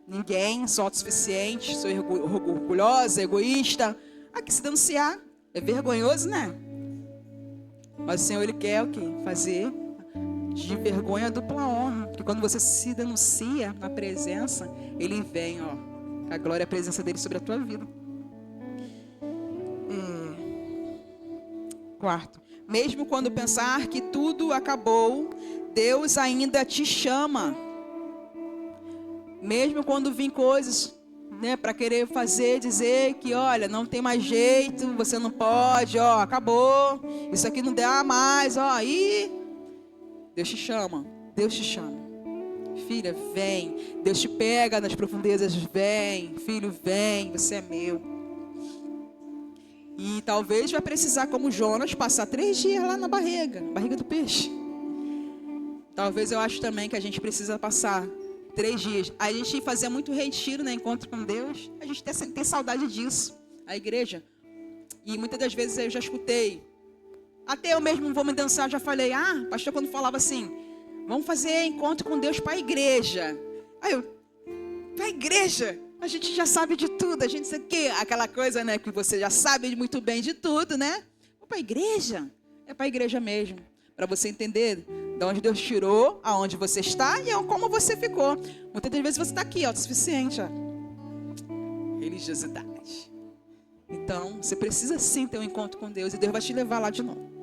ninguém, sou autossuficiente, sou orgulhosa, egoísta. Que se denunciar é vergonhoso, né? Mas o Senhor, Ele quer o quê? Fazer de vergonha dupla honra. Porque quando você se denuncia na presença, Ele vem, ó, a glória e a presença dEle sobre a tua vida. Quarto, mesmo quando pensar que tudo acabou, Deus ainda te chama. Mesmo quando vir coisas, né, para querer dizer que, olha, não tem mais jeito, você não pode, ó, acabou, isso aqui não dá mais, ó, e Deus te chama, Deus te chama. Filha, vem. Deus te pega nas profundezas, vem. Filho, vem, você é meu. E talvez vai precisar, como Jonas, passar 3 dias lá na barriga do peixe. Talvez eu acho também que a gente precisa passar 3 dias. A gente fazia muito retiro, né, encontro com Deus. A gente tem saudade disso, a igreja. E muitas das vezes eu já escutei. Até eu mesmo vou me dançar, já falei, pastor, quando falava assim, vamos fazer encontro com Deus para a igreja. Aí eu, para a igreja? A gente já sabe de tudo, a gente sabe que aquela coisa, né, que você já sabe muito bem de tudo, né? Para a igreja? É para a igreja mesmo, para você entender de onde Deus tirou, aonde você está e como você ficou. Muitas das vezes você está aqui, autossuficiente, ó. Religiosidade. Então, você precisa sim ter um encontro com Deus e Deus vai te levar lá de novo.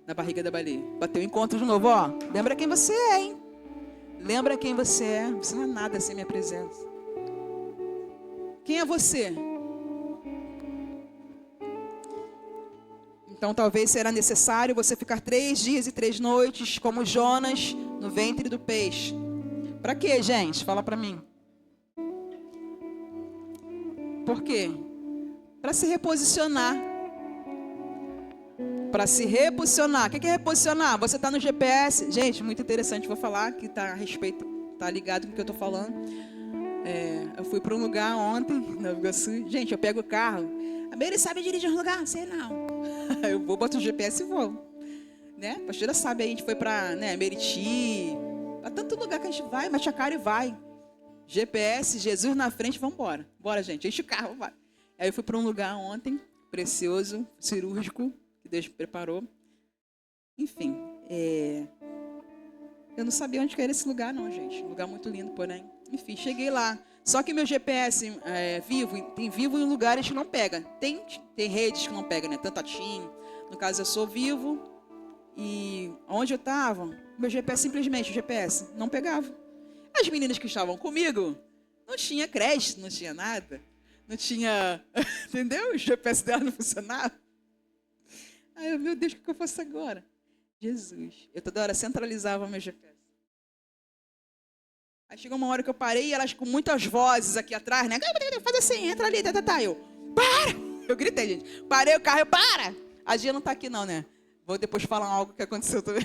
Na barriga da baleia. Bater o encontro de novo, ó. Lembra quem você é, hein? Lembra quem você é. Você não é nada sem minha presença. Quem é você? Então, talvez será necessário você ficar 3 dias e 3 noites, como Jonas, no ventre do peixe. Para quê, gente? Fala para mim. Por quê? Para se reposicionar. Para se reposicionar. O que é reposicionar? Você está no GPS. Gente, muito interessante. Vou falar que está a respeito, está ligado com o que eu estou falando. Eu fui para um lugar ontem, na Nova Iguaçu. Gente, eu pego o carro. A Meire sabe dirigir um lugar? Sei não. Eu vou, boto o GPS e vou. Né? A pastora sabe, a gente foi para, né, Meriti. Para tanto lugar que a gente vai, mete a cara e vai. GPS, Jesus na frente, vamos embora. Bora, gente, enche o carro, vai. Aí eu fui para um lugar ontem, precioso, cirúrgico, que Deus preparou. Enfim, eu não sabia onde que era esse lugar não, gente. Um lugar muito lindo, porém. Enfim, cheguei lá. Só que meu GPS tem Vivo em lugares que não pega. Tem redes que não pegam, né? Tanto a TIM. No caso, eu sou Vivo. E onde eu estava, meu GPS, simplesmente, o GPS não pegava. As meninas que estavam comigo, não tinha crédito, não tinha nada. Não tinha, entendeu? O GPS dela não funcionava. Aí eu, meu Deus, o que eu faço agora? Jesus. Eu toda hora centralizava meu GPS. Aí chegou uma hora que eu parei e elas com muitas vozes aqui atrás, né? Faz assim, entra ali, tá. Eu, para! Eu gritei, gente. Parei o carro, eu, para! A Gia não tá aqui não, né? Vou depois falar algo que aconteceu também.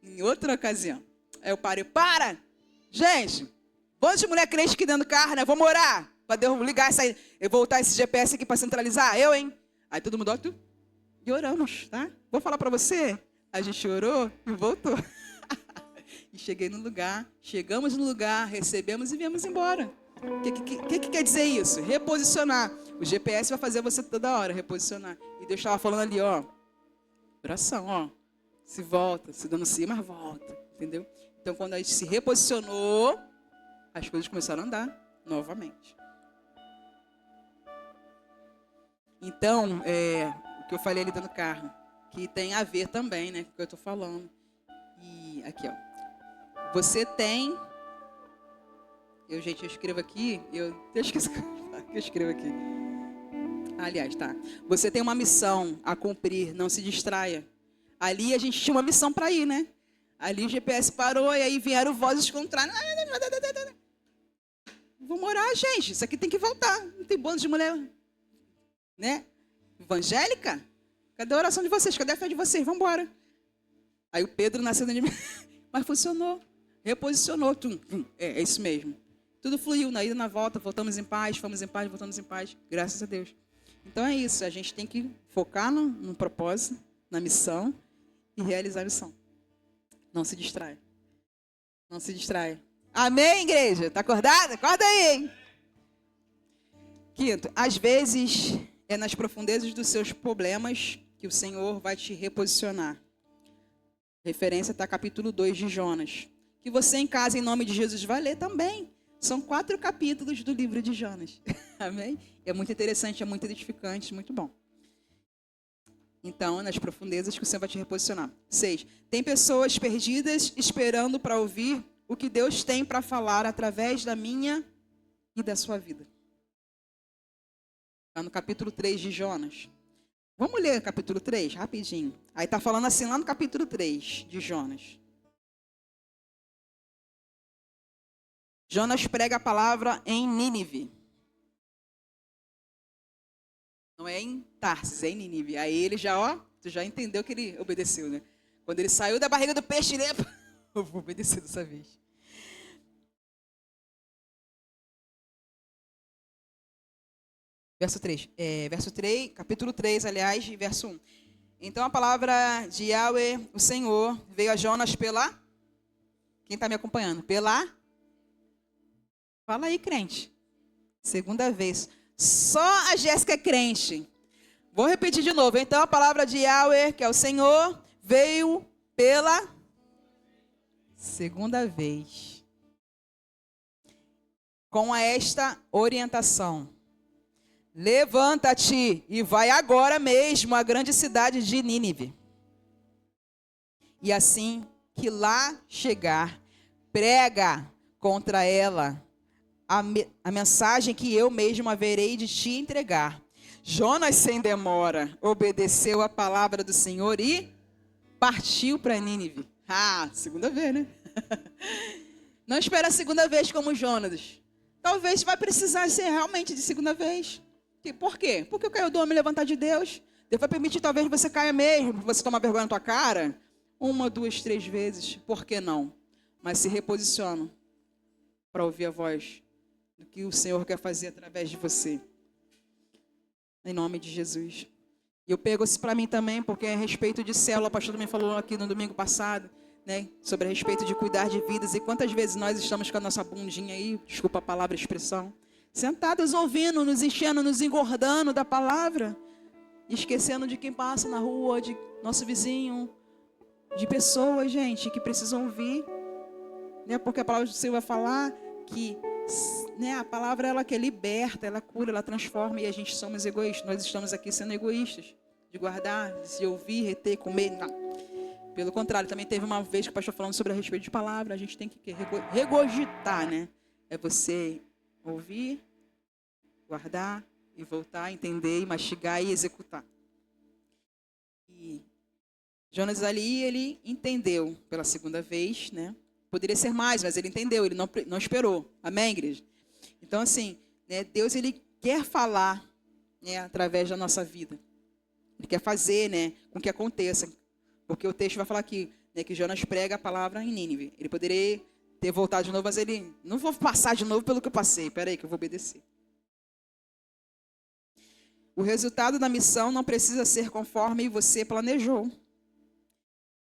Em outra ocasião. Aí eu parei, para! Gente, bando de mulher crente aqui dentro do carro, né? Vamos orar. Para ligar e voltar esse GPS aqui para centralizar? Eu, hein? Aí todo mundo, e oramos, tá? Vou falar para você. A gente orou e voltou. E cheguei no lugar, chegamos no lugar, recebemos e viemos embora. O que quer dizer isso? Reposicionar. O GPS vai fazer você toda hora reposicionar. E Deus estava falando ali, oração, se volta, se denuncia, mas volta, entendeu? Então, quando a gente se reposicionou, as coisas começaram a andar novamente. Então, o que eu falei ali dentro do carro, que tem a ver também, né, com o que eu estou falando. E aqui, você tem... Eu escrevo aqui, eu esqueci o que eu escrevo aqui. Aliás, tá. Você tem uma missão a cumprir, não se distraia. Ali a gente tinha uma missão para ir, né? Ali o GPS parou e aí vieram vozes contrárias. Vamos orar, gente. Isso aqui tem que voltar. Não tem bando de mulher, né? Evangélica? Cadê a oração de vocês? Cadê a fé de vocês? Vamos embora. Aí o Pedro nasceu dentro de mim. Mas funcionou. Reposicionou. É isso mesmo. Tudo fluiu, na ida, na volta, voltamos em paz, fomos em paz, voltamos em paz, graças a Deus. Então é isso, a gente tem que focar no propósito, na missão e realizar a missão. Não se distraia. Não se distraia. Amém, igreja? Tá acordada? Acorda aí, hein? Quinto, às vezes é nas profundezas dos seus problemas que o Senhor vai te reposicionar. Referência está capítulo 2 de Jonas. Que você em casa, em nome de Jesus, vai ler também. São 4 capítulos do livro de Jonas. Amém? É muito interessante, é muito edificante, muito bom. Então, nas profundezas que o Senhor vai te reposicionar. 6. Tem pessoas perdidas esperando para ouvir o que Deus tem para falar através da minha e da sua vida. Está no capítulo 3 de Jonas. Vamos ler o capítulo 3, rapidinho. Aí está falando assim lá no capítulo 3 de Jonas. Jonas prega a palavra em Nínive. Não é em Tarsis, é em Nínive. Aí ele tu já entendeu que ele obedeceu, né? Quando ele saiu da barriga do peixe, ele... Eu vou obedecer dessa vez. Verso 3. Capítulo 3, aliás, verso 1. Então a palavra de Yahweh, o Senhor, veio a Jonas pela... Quem está me acompanhando? Pela... Fala aí, crente. Segunda vez. Só a Jéssica é crente. Vou repetir de novo. Então, a palavra de Yahweh, que é o Senhor, veio pela segunda vez. Com esta orientação. Levanta-te e vai agora mesmo à grande cidade de Nínive. E assim que lá chegar, prega contra ela a mensagem que eu mesmo haverei de te entregar. Jonas, sem demora, obedeceu a palavra do Senhor e partiu para Nínive. Segunda vez, né? Não espera a segunda vez como Jonas. Talvez vai precisar ser realmente de segunda vez. Por quê? Porque eu caio do homem levantar de Deus. Deus vai permitir talvez você caia mesmo, você tomar vergonha na tua cara. 1, 2, 3 vezes. Por que não? Mas se reposiciona para ouvir a voz do que o Senhor quer fazer através de você. Em nome de Jesus. E eu pego isso para mim também, porque é a respeito de célula, o pastor também falou aqui no domingo passado, né, sobre a respeito de cuidar de vidas. E quantas vezes nós estamos com a nossa bundinha aí, desculpa a palavra e a expressão, sentados ouvindo, nos enchendo, nos engordando da palavra, esquecendo de quem passa na rua, de nosso vizinho, de pessoas, gente, que precisam ouvir, né, porque a palavra do Senhor vai falar que, né, a palavra ela que liberta, ela cura, ela transforma, e a gente somos egoístas. Nós estamos aqui sendo egoístas, de guardar, de se ouvir, reter, comer, não. Pelo contrário, também teve uma vez que o pastor falando sobre a respeito de palavra, a gente tem que regurgitar, né? É você ouvir, guardar e voltar, entender, e mastigar e executar. E Jonas ali, ele entendeu pela segunda vez, né? Poderia ser mais, mas ele entendeu, ele não esperou. Amém, igreja? Então, assim, né, Deus, ele quer falar, né, através da nossa vida. Ele quer fazer, né, com que aconteça. Porque o texto vai falar aqui, né, que Jonas prega a palavra em Nínive. Ele poderia ter voltado de novo, mas ele, não vou passar de novo pelo que eu passei. Espera aí que eu vou obedecer. O resultado da missão não precisa ser conforme você planejou.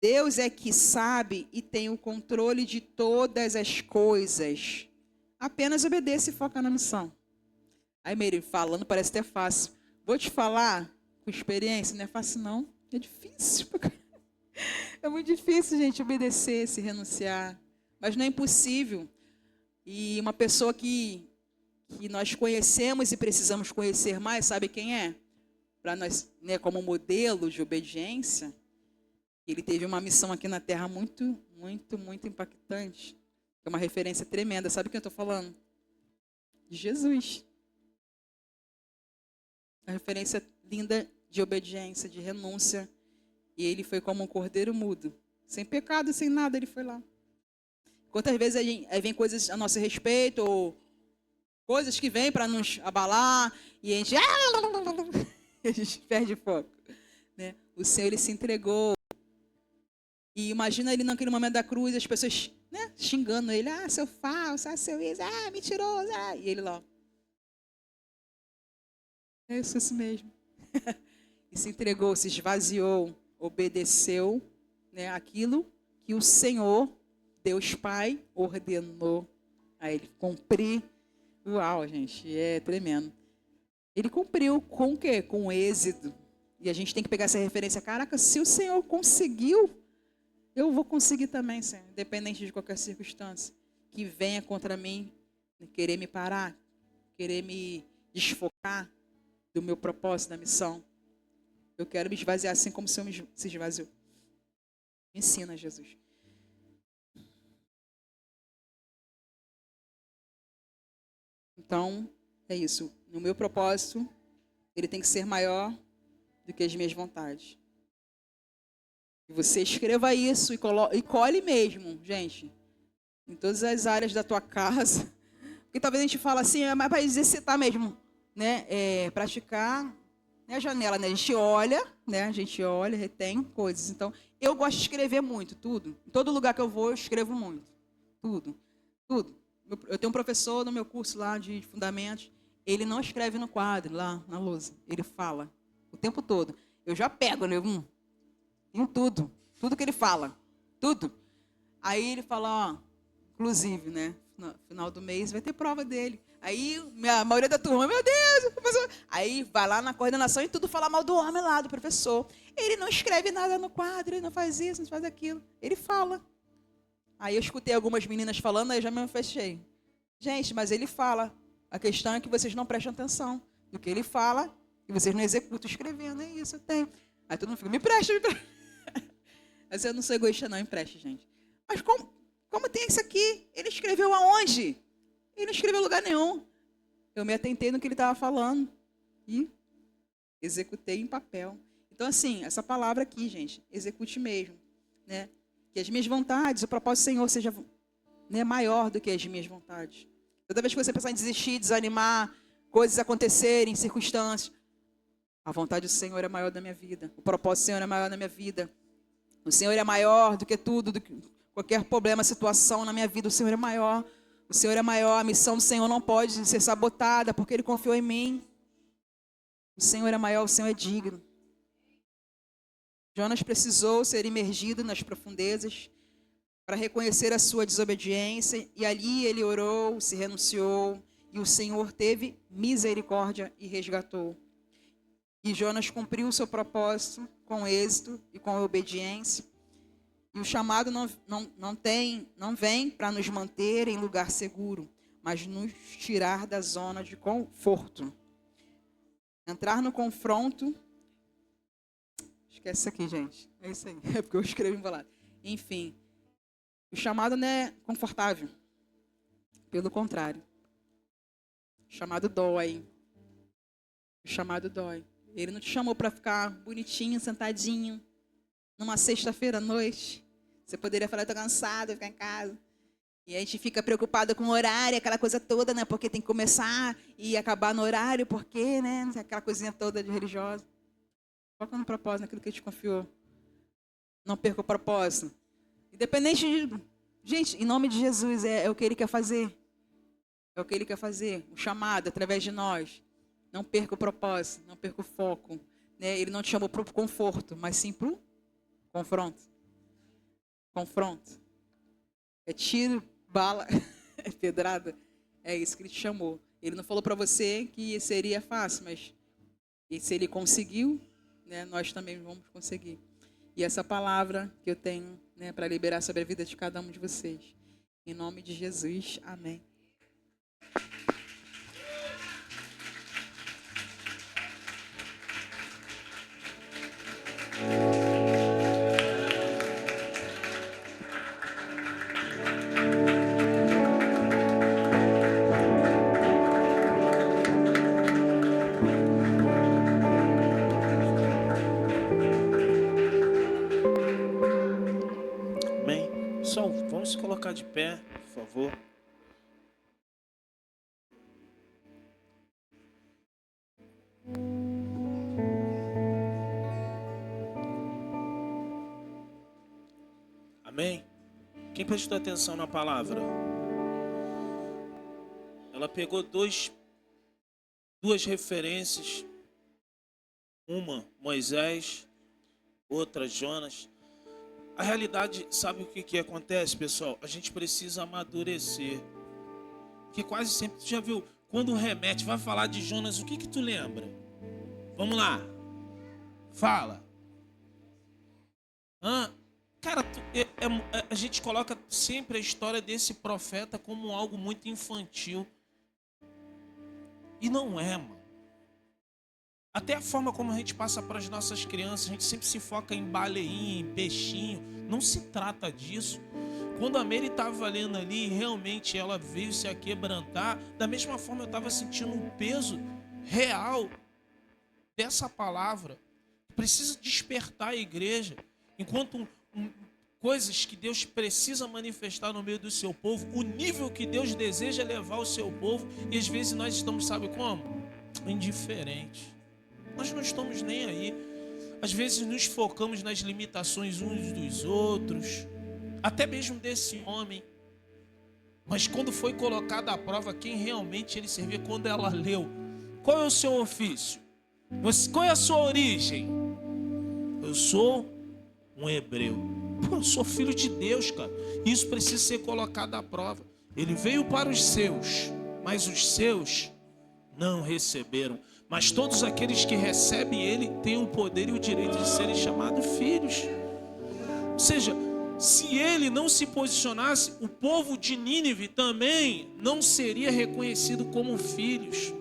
Deus é que sabe e tem o controle de todas as coisas. Apenas obedeça e foca na missão. Aí, Meire, falando parece até fácil. Vou te falar com experiência, não é fácil não. É difícil. É muito difícil, gente, obedecer, se renunciar. Mas não é impossível. E uma pessoa que nós conhecemos e precisamos conhecer mais, sabe quem é? Para nós, né, como modelo de obediência, ele teve uma missão aqui na Terra muito, muito, muito impactante. É uma referência tremenda. Sabe quem eu estou falando? De Jesus. A referência linda de obediência, de renúncia. E ele foi como um cordeiro mudo. Sem pecado, sem nada, ele foi lá. Quantas vezes aí vem coisas a nosso respeito, ou coisas que vêm para nos abalar, e a gente perde foco. Né? O Senhor, ele se entregou. E imagina ele naquele momento da cruz, as pessoas, né, xingando ele. Ah, seu falso, ah, seu isso, ah, mentiroso. Ah. E ele lá. É isso mesmo. E se entregou, se esvaziou, obedeceu, né, aquilo que o Senhor, Deus Pai, ordenou a ele cumprir. Uau, gente, é tremendo. Ele cumpriu com o quê? Com êxito. E a gente tem que pegar essa referência. Caraca, se o Senhor conseguiu, eu vou conseguir também, Senhor, independente de qualquer circunstância que venha contra mim, querer me parar, querer me desfocar do meu propósito, da missão. Eu quero me esvaziar assim como o Senhor se esvaziou. Me ensina, Jesus. Então, é isso. No meu propósito, ele tem que ser maior do que as minhas vontades. E você escreva isso e colhe mesmo, gente, em todas as áreas da tua casa. Porque talvez a gente fala assim, mas para exercitar mesmo, né? Praticar, né? A janela, né? A gente olha, retém coisas. Então, eu gosto de escrever muito, tudo. Em todo lugar que eu vou, eu escrevo muito. Tudo. Eu tenho um professor no meu curso lá de fundamentos, ele não escreve no quadro, lá na lousa. Ele fala o tempo todo. Eu já pego, né? Em tudo que ele fala, tudo. Aí ele fala, ó, inclusive, né, no final do mês vai ter prova dele. Aí a maioria da turma, meu Deus, professor. Aí vai lá na coordenação e tudo fala mal do homem lá, do professor. Ele não escreve nada no quadro, ele não faz isso, não faz aquilo. Ele fala. Aí eu escutei algumas meninas falando, aí já me fechei. Gente, mas ele fala. A questão é que vocês não prestam atenção no que ele fala e vocês não executam escrevendo. É isso, eu tenho. Aí todo mundo fica, me presta. Mas eu não sou egoísta, não, empreste, gente. Mas como tem isso aqui? Ele escreveu aonde? Ele não escreveu em lugar nenhum. Eu me atentei no que ele estava falando e executei em papel. Então, assim, essa palavra aqui, gente, execute mesmo. Né? Que as minhas vontades, o propósito do Senhor seja, né, maior do que as minhas vontades. Toda vez que você pensar em desistir, desanimar, coisas acontecerem, circunstâncias, a vontade do Senhor é maior da minha vida. O propósito do Senhor é maior da minha vida. O Senhor é maior do que tudo, do que qualquer problema, situação na minha vida. O Senhor é maior. O Senhor é maior. A missão do Senhor não pode ser sabotada porque Ele confiou em mim. O Senhor é maior, o Senhor é digno. Jonas precisou ser imergido nas profundezas para reconhecer a sua desobediência. E ali ele orou, se renunciou. E o Senhor teve misericórdia e resgatou. E Jonas cumpriu o seu propósito com êxito e com obediência. E o chamado não vem para nos manter em lugar seguro, mas nos tirar da zona de conforto. Entrar no confronto. Esquece isso aqui, gente. É isso aí. É porque eu escrevo embolado. Enfim, o chamado não é confortável. Pelo contrário. O chamado dói. O chamado dói. Ele não te chamou para ficar bonitinho, sentadinho, numa sexta-feira à noite. Você poderia falar, estou cansado, ficar em casa. E a gente fica preocupado com o horário, aquela coisa toda, né? Porque tem que começar e acabar no horário, porque, né? Aquela coisinha toda de religiosa. Foca no propósito, naquilo que ele te confiou. Não perca o propósito. Independente de... Gente, em nome de Jesus, é o que Ele quer fazer. É o que Ele quer fazer. O chamado, através de nós. Não perca o propósito, não perca o foco. Né? Ele não te chamou para o conforto, mas sim para o confronto. Confronto. É tiro, bala, é pedrada. É isso que ele te chamou. Ele não falou para você que seria fácil, mas se ele conseguiu, né, nós também vamos conseguir. E essa palavra que eu tenho, né, para liberar sobre a vida de cada um de vocês. Em nome de Jesus, amém. Amém. Pessoal, vamos se colocar de pé, por favor. Amém? Quem prestou atenção na palavra? Ela pegou duas referências. Uma, Moisés, outra, Jonas. A realidade, sabe o que acontece, pessoal? A gente precisa amadurecer. Porque quase sempre, tu já viu, quando remete, vai falar de Jonas, o que tu lembra? Vamos lá. Fala. Cara, a gente coloca sempre a história desse profeta como algo muito infantil. E não é, mano. Até a forma como a gente passa para as nossas crianças, a gente sempre se foca em baleinha, em peixinho. Não se trata disso. Quando a Mary estava lendo ali, realmente ela veio se aquebrantar. Da mesma forma eu estava sentindo um peso real dessa palavra. Precisa despertar a igreja. Enquanto coisas que Deus precisa manifestar no meio do seu povo, o nível que Deus deseja levar o seu povo, e às vezes nós estamos, sabe como? Indiferentes. Nós não estamos nem aí. Às vezes nos focamos nas limitações uns dos outros, até mesmo desse homem. Mas quando foi colocada à prova quem realmente ele servia, quando ela leu, qual é o seu ofício? Qual é a sua origem? Eu sou um hebreu. Pô, eu sou filho de Deus, cara. Isso precisa ser colocado à prova. Ele veio para os seus, mas os seus não receberam. Mas todos aqueles que recebem ele têm o poder e o direito de serem chamados filhos. Ou seja, se ele não se posicionasse, o povo de Nínive também não seria reconhecido como filhos.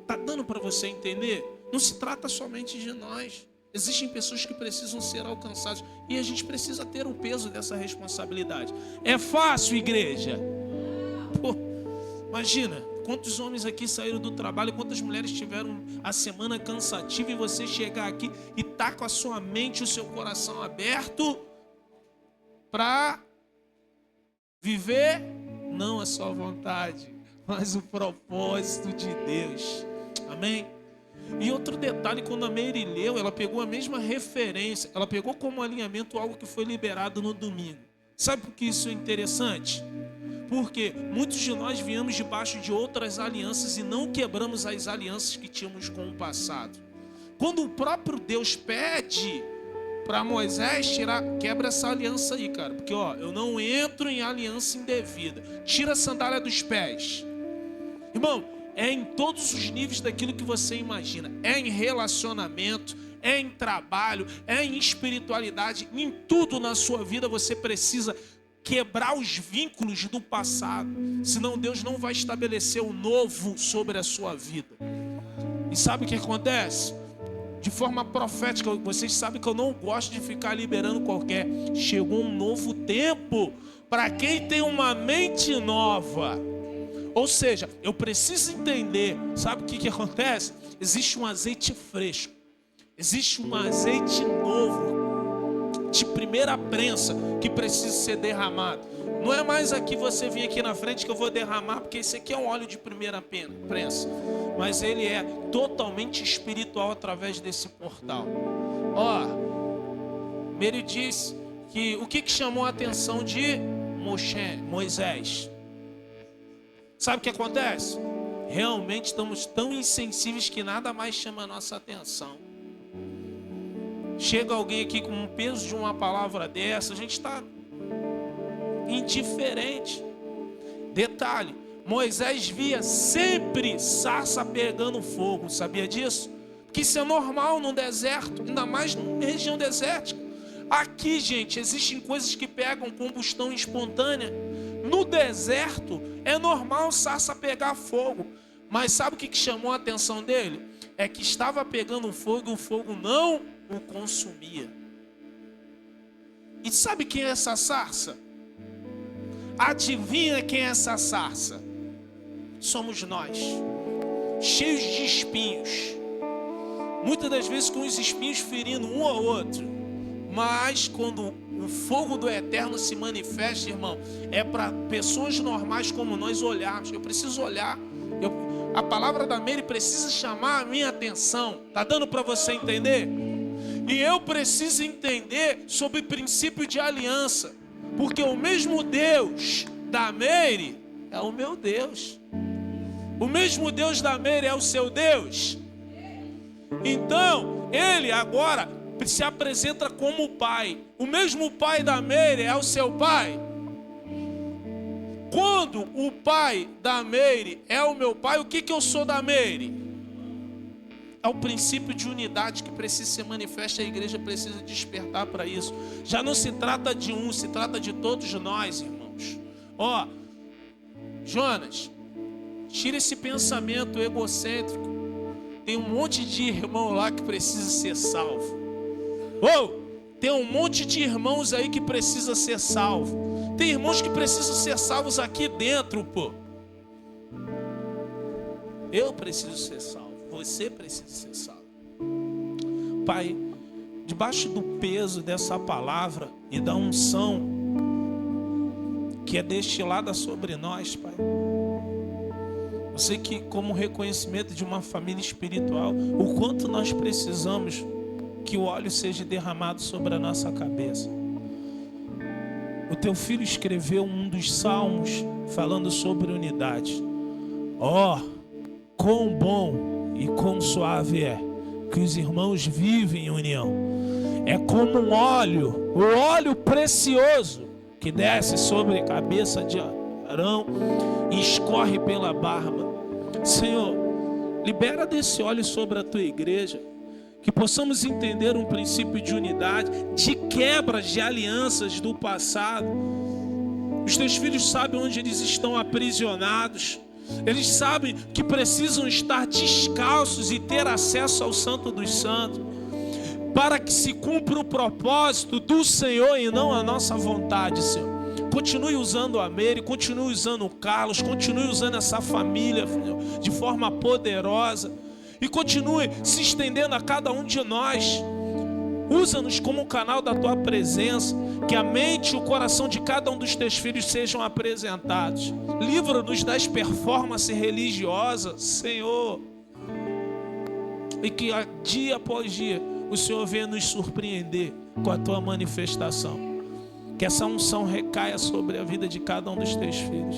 Tá dando para você entender? Não se trata somente de nós. Existem pessoas que precisam ser alcançadas e a gente precisa ter o peso dessa responsabilidade. É fácil, igreja? Pô, imagina, quantos homens aqui saíram do trabalho, quantas mulheres tiveram a semana cansativa e você chegar aqui e tá com a sua mente, o seu coração aberto para viver não a sua vontade, mas o propósito de Deus. Amém? E outro detalhe, quando a Mary leu, ela pegou a mesma referência, ela pegou como alinhamento algo que foi liberado no domingo. Sabe por que isso é interessante? Porque muitos de nós viemos debaixo de outras alianças e não quebramos as alianças que tínhamos com o passado. Quando o próprio Deus pede para Moisés quebra essa aliança aí, cara. Porque eu não entro em aliança indevida. Tira a sandália dos pés. Irmão, é em todos os níveis daquilo que você imagina. É em relacionamento, é em trabalho, é em espiritualidade. Em tudo na sua vida você precisa quebrar os vínculos do passado. Senão Deus não vai estabelecer o novo sobre a sua vida. E sabe o que acontece? De forma profética, vocês sabem que eu não gosto de ficar liberando qualquer. Chegou um novo tempo para quem tem uma mente nova. Ou seja, eu preciso entender, sabe o que acontece? Existe um azeite fresco, existe um azeite novo, de primeira prensa, que precisa ser derramado. Não é mais aqui você vir aqui na frente que eu vou derramar, porque esse aqui é um óleo de primeira prensa, mas ele é totalmente espiritual através desse portal. Mary diz que o que chamou a atenção de Moisés? Sabe o que acontece? realmente estamos tão insensíveis que nada mais chama a nossa atenção. Chega alguém aqui com o peso de uma palavra dessa, a gente está indiferente. Detalhe, Moisés via sempre sarça pegando fogo, sabia disso? Que isso é normal no deserto, ainda mais na região desértica. Aqui, gente, existem coisas que pegam combustão espontânea. No deserto é normal sarça pegar fogo. Mas sabe o que chamou a atenção dele? É que estava pegando fogo e o fogo não o consumia. E sabe quem é essa sarça? Adivinha quem é essa sarça? Somos nós, cheios de espinhos. Muitas das vezes com os espinhos ferindo um ao outro. Mas quando o fogo do eterno se manifesta, irmão, é para pessoas normais como nós olharmos. Eu preciso olhar. A palavra da Mary precisa chamar a minha atenção. Tá dando para você entender? E eu preciso entender sobre o princípio de aliança. Porque o mesmo Deus da Mary é o meu Deus. O mesmo Deus da Mary é o seu Deus. Então, ele agora se apresenta como pai. O mesmo pai da Mary é o seu pai. Quando o pai da Mary é o meu pai, o que eu sou da Mary? É o princípio de unidade que precisa ser manifesto. A igreja precisa despertar para isso. Já não se trata de um, se trata de todos nós, irmãos. Ó, Jonas, tira esse pensamento egocêntrico. Tem um monte de irmão lá que precisa ser salvo. Tem um monte de irmãos aí que precisa ser salvo. Tem irmãos que precisam ser salvos aqui dentro, pô. Eu preciso ser salvo. Você precisa ser salvo. Pai, debaixo do peso dessa palavra e da unção que é destilada sobre nós, Pai. Eu sei que como reconhecimento de uma família espiritual, o quanto nós precisamos que o óleo seja derramado sobre a nossa cabeça. O teu filho escreveu um dos salmos falando sobre unidade. Quão bom e quão suave é que os irmãos vivem em união. É como um óleo, o óleo precioso que desce sobre a cabeça de Arão e escorre pela barba. Senhor, libera desse óleo sobre a tua igreja, que possamos entender um princípio de unidade, de quebras de alianças do passado. Os teus filhos sabem onde eles estão aprisionados. Eles sabem que precisam estar descalços e ter acesso ao Santo dos Santos, para que se cumpra o propósito do Senhor e não a nossa vontade, Senhor. Continue usando a Mary, continue usando o Carlos, continue usando essa família, Senhor, de forma poderosa, e continue se estendendo a cada um de nós. Usa-nos como um canal da tua presença, que a mente e o coração de cada um dos teus filhos sejam apresentados. Livra-nos das performances religiosas, Senhor, e que dia após dia o Senhor venha nos surpreender com a tua manifestação. Que essa unção recaia sobre a vida de cada um dos teus filhos.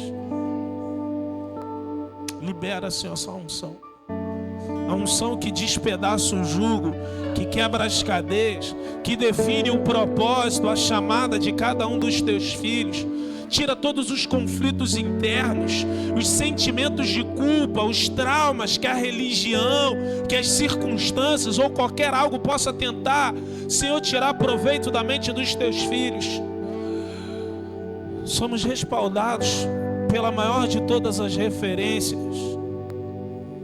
Libera, Senhor, essa unção. A unção que despedaça o jugo, que quebra as cadeias, que define o propósito, a chamada de cada um dos teus filhos. Tira todos os conflitos internos, os sentimentos de culpa, os traumas que a religião, que as circunstâncias ou qualquer algo possa tentar, Senhor, tirar proveito da mente dos teus filhos. Somos respaldados pela maior de todas as referências,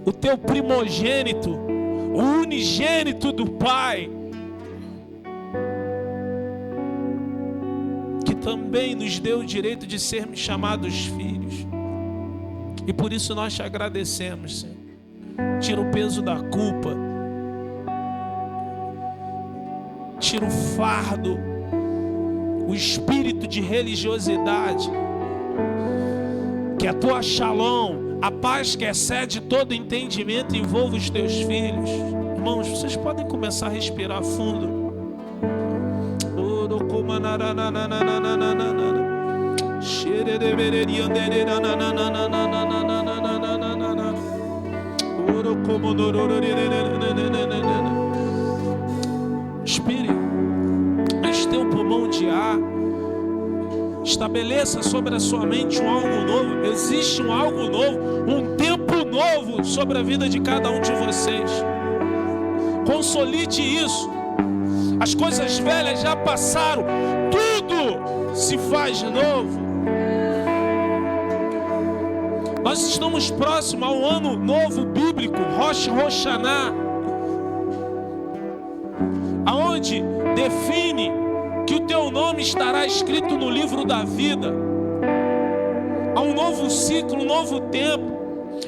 o teu primogênito, o unigênito do Pai, que também nos deu o direito de sermos chamados filhos. E por isso nós te agradecemos, Senhor. Tira o peso da culpa, tira o fardo, o espírito de religiosidade. Que a tua shalom, a paz que excede todo entendimento, envolva os teus filhos. Irmãos, vocês podem começar a respirar fundo. Inspire, enche teu pulmão de ar. Estabeleça sobre a sua mente um algo novo. Existe um algo novo, um tempo novo sobre a vida de cada um de vocês. Consolide isso. As coisas velhas já passaram, tudo se faz novo. Nós estamos próximos ao ano novo bíblico, Rosh Hashanah, aonde define que o teu nome estará escrito no livro da vida. Há um novo ciclo, um novo tempo.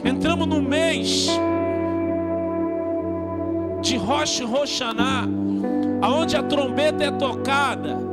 Entramos no mês de Rosh Hashanah, aonde a trombeta é tocada.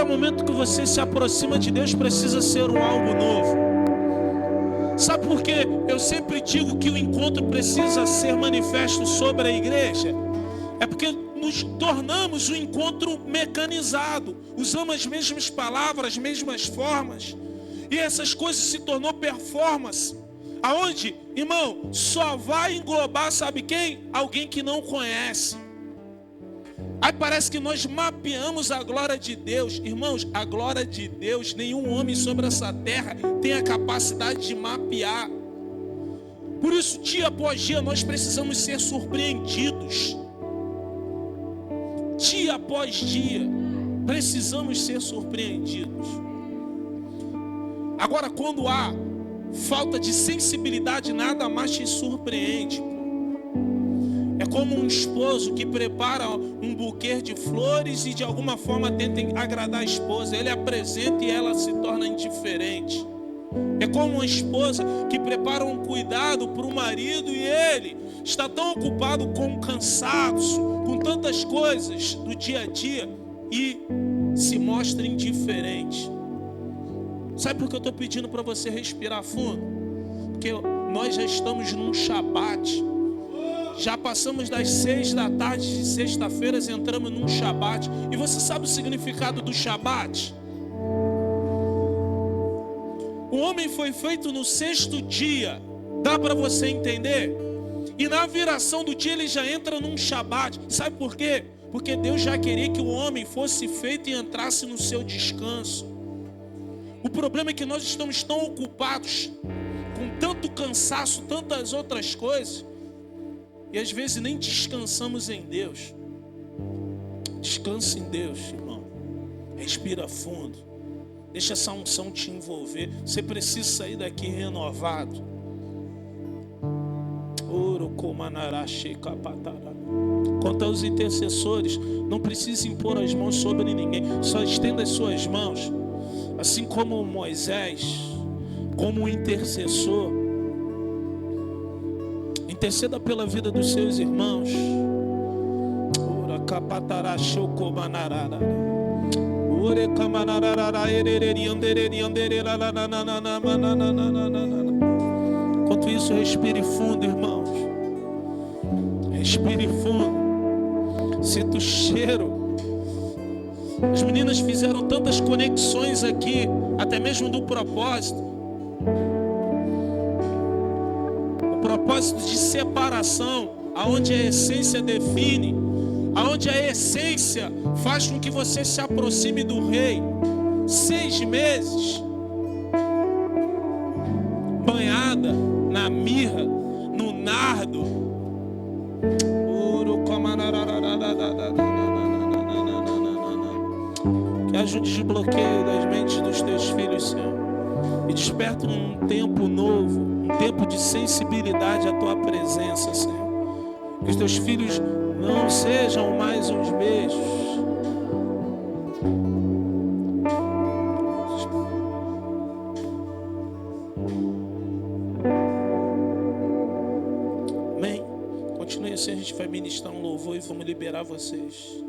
Momento que você se aproxima de Deus precisa ser um algo novo. Sabe por quê? Eu sempre digo que o encontro precisa ser manifesto sobre a igreja. É porque nos tornamos um encontro mecanizado. Usamos as mesmas palavras, as mesmas formas. E essas coisas se tornou performance. Aonde, irmão, só vai englobar, sabe quem? Alguém que não conhece. Aí parece que nós mapeamos a glória de Deus. Irmãos, a glória de Deus, nenhum homem sobre essa terra tem a capacidade de mapear. Por isso, dia após dia, nós precisamos ser surpreendidos. Dia após dia, precisamos ser surpreendidos. Agora, quando há falta de sensibilidade, nada mais te surpreende. É como um esposo que prepara um buquê de flores e de alguma forma tenta agradar a esposa. Ele apresenta e ela se torna indiferente. É como uma esposa que prepara um cuidado para o marido e ele está tão ocupado com o cansaço, com tantas coisas do dia a dia e se mostra indiferente. Sabe por que eu estou pedindo para você respirar fundo? Porque nós já estamos num Shabat. Já passamos das 6 da tarde de sexta-feira, entramos num Shabat. E você sabe o significado do Shabat? O homem foi feito no 6º dia. Dá para você entender? E na viração do dia ele já entra num Shabat. Sabe por quê? Porque Deus já queria que o homem fosse feito e entrasse no seu descanso. O problema é que nós estamos tão ocupados com tanto cansaço, tantas outras coisas, e às vezes nem descansamos em Deus. Descanse em Deus, irmão. Respira fundo. Deixa essa unção te envolver. Você precisa sair daqui renovado. Quanto aos intercessores, não precisa impor as mãos sobre ninguém. Só estenda as suas mãos. Assim como Moisés, como um intercessor, interceda pela vida dos seus irmãos. Enquanto isso, respire fundo, irmãos. Respire fundo. Sinta o cheiro. As meninas fizeram tantas conexões aqui, até mesmo do propósito. Propósito de separação, aonde a essência define, aonde a essência faz com que você se aproxime do rei. 6 meses banhada na mirra, no nardo. Que haja um desbloqueio das mentes dos teus filhos, Senhor, e desperta um tempo novo, um tempo de sensibilidade à tua presença, Senhor. Que os teus filhos não sejam mais uns beijos. assim a gente vai ministrar um louvor e vamos liberar vocês.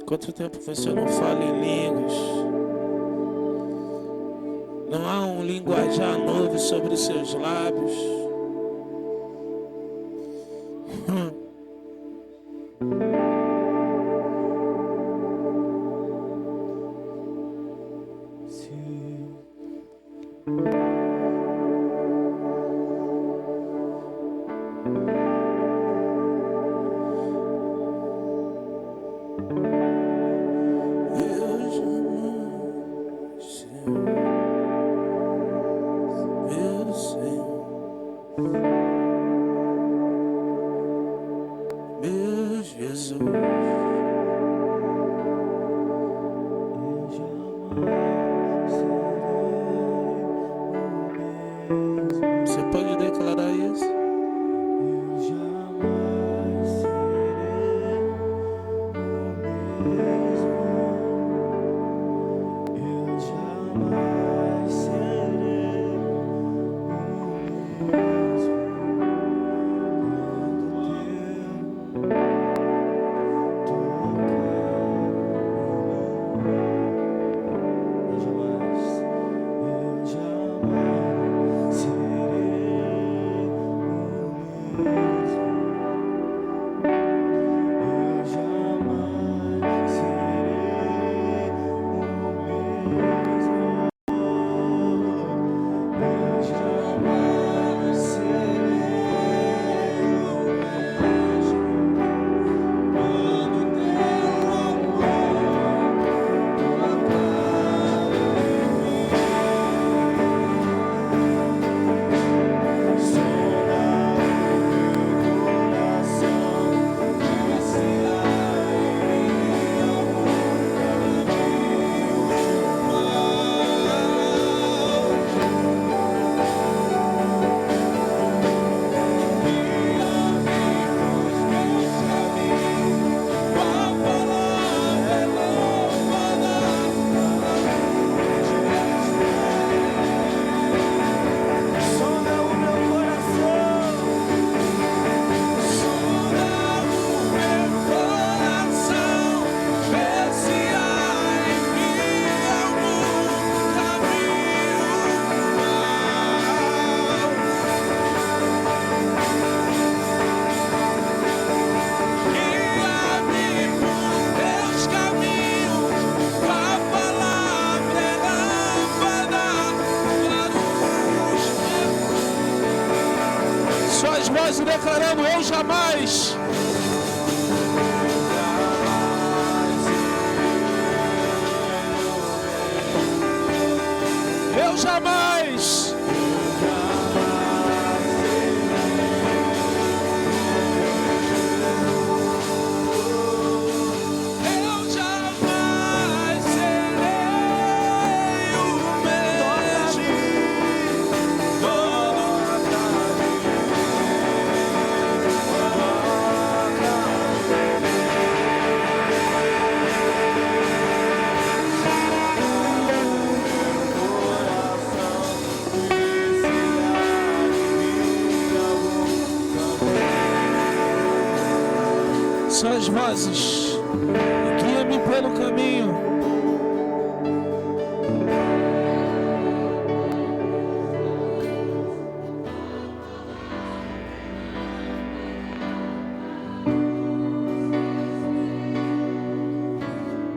Quanto tempo você não fala em línguas? Não há um linguajar novo sobre os seus lábios. Você pode declarar isso? Eu jamais serei o mesmo. Eu jamais serei o mesmo. E declarando: eu jamais. Eu jamais. Suas vozes, guia-me pelo caminho.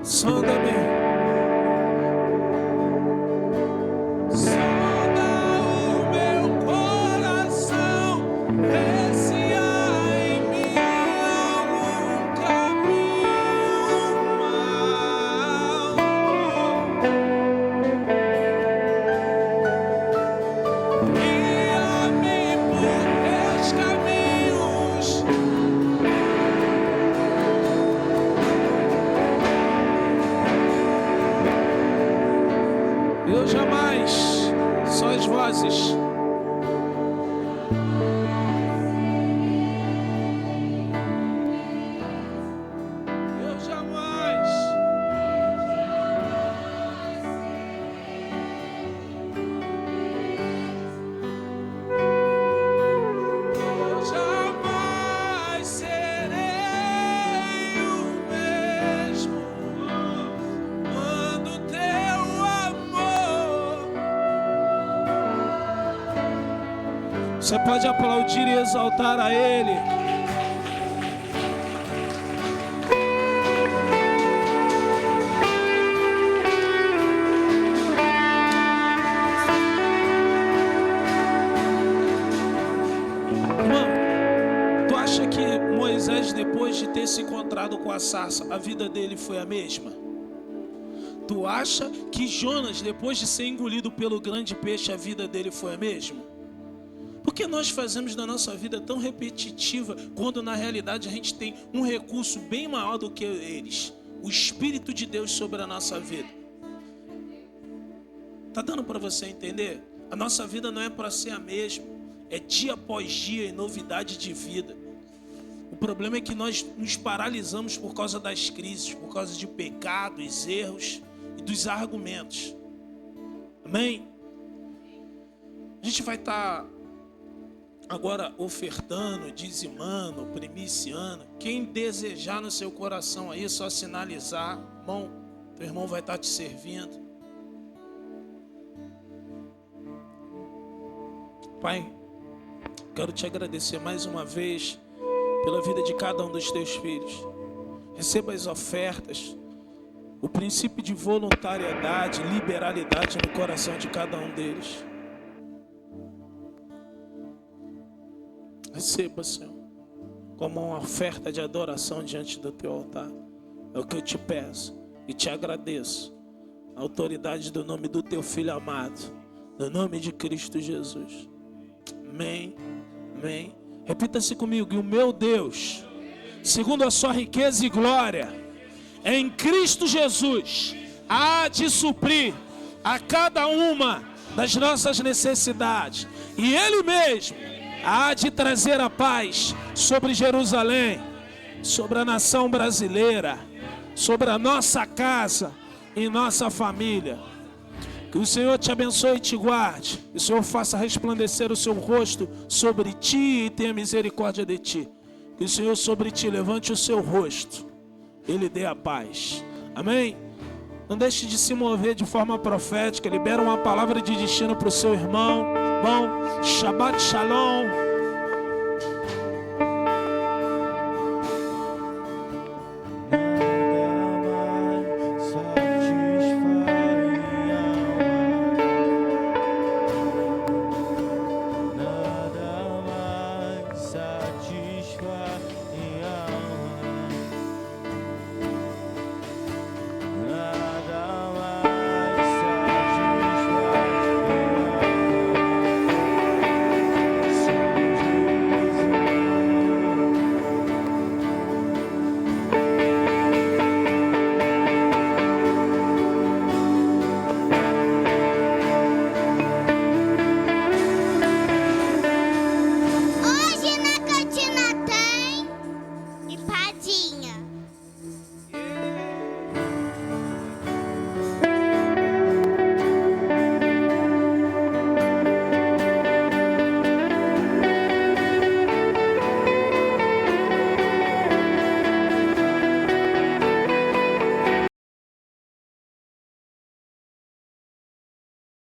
Sonda-me. Você pode aplaudir e exaltar a Ele. Irmão, tu acha que Moisés, depois de ter se encontrado com a sarça, a vida dele foi a mesma? Tu acha que Jonas, depois de ser engolido pelo grande peixe, a vida dele foi a mesma? Porque nós fazemos da nossa vida tão repetitiva, quando na realidade a gente tem um recurso bem maior do que eles, o Espírito de Deus sobre a nossa vida. Tá dando para você entender? A nossa vida não é para ser a mesma, é dia após dia em novidade de vida. O problema é que nós nos paralisamos por causa das crises, por causa de pecados, erros e dos argumentos. Amém? A gente vai estar agora ofertando, dizimando, primiciando. Quem desejar no seu coração aí, só sinalizar. Irmão, teu irmão vai estar te servindo. Pai, quero te agradecer mais uma vez pela vida de cada um dos teus filhos. Receba as ofertas, o princípio de voluntariedade, liberalidade no coração de cada um deles. Receba, Senhor, como uma oferta de adoração diante do teu altar. É o que eu te peço e te agradeço. A autoridade do nome do teu Filho amado, no nome de Cristo Jesus. Amém, amém. Repita-se comigo: e o meu Deus, segundo a sua riqueza e glória, em Cristo Jesus, há de suprir a cada uma das nossas necessidades. E Ele mesmo há de trazer a paz sobre Jerusalém, sobre a nação brasileira, sobre a nossa casa e nossa família. Que o Senhor te abençoe e te guarde. Que o Senhor faça resplandecer o seu rosto sobre ti e tenha misericórdia de ti. Que o Senhor sobre ti levante o seu rosto. Ele dê a paz. Amém? Não deixe de se mover de forma profética. Libera uma palavra de destino para o seu irmão. Bom, Shabbat Shalom.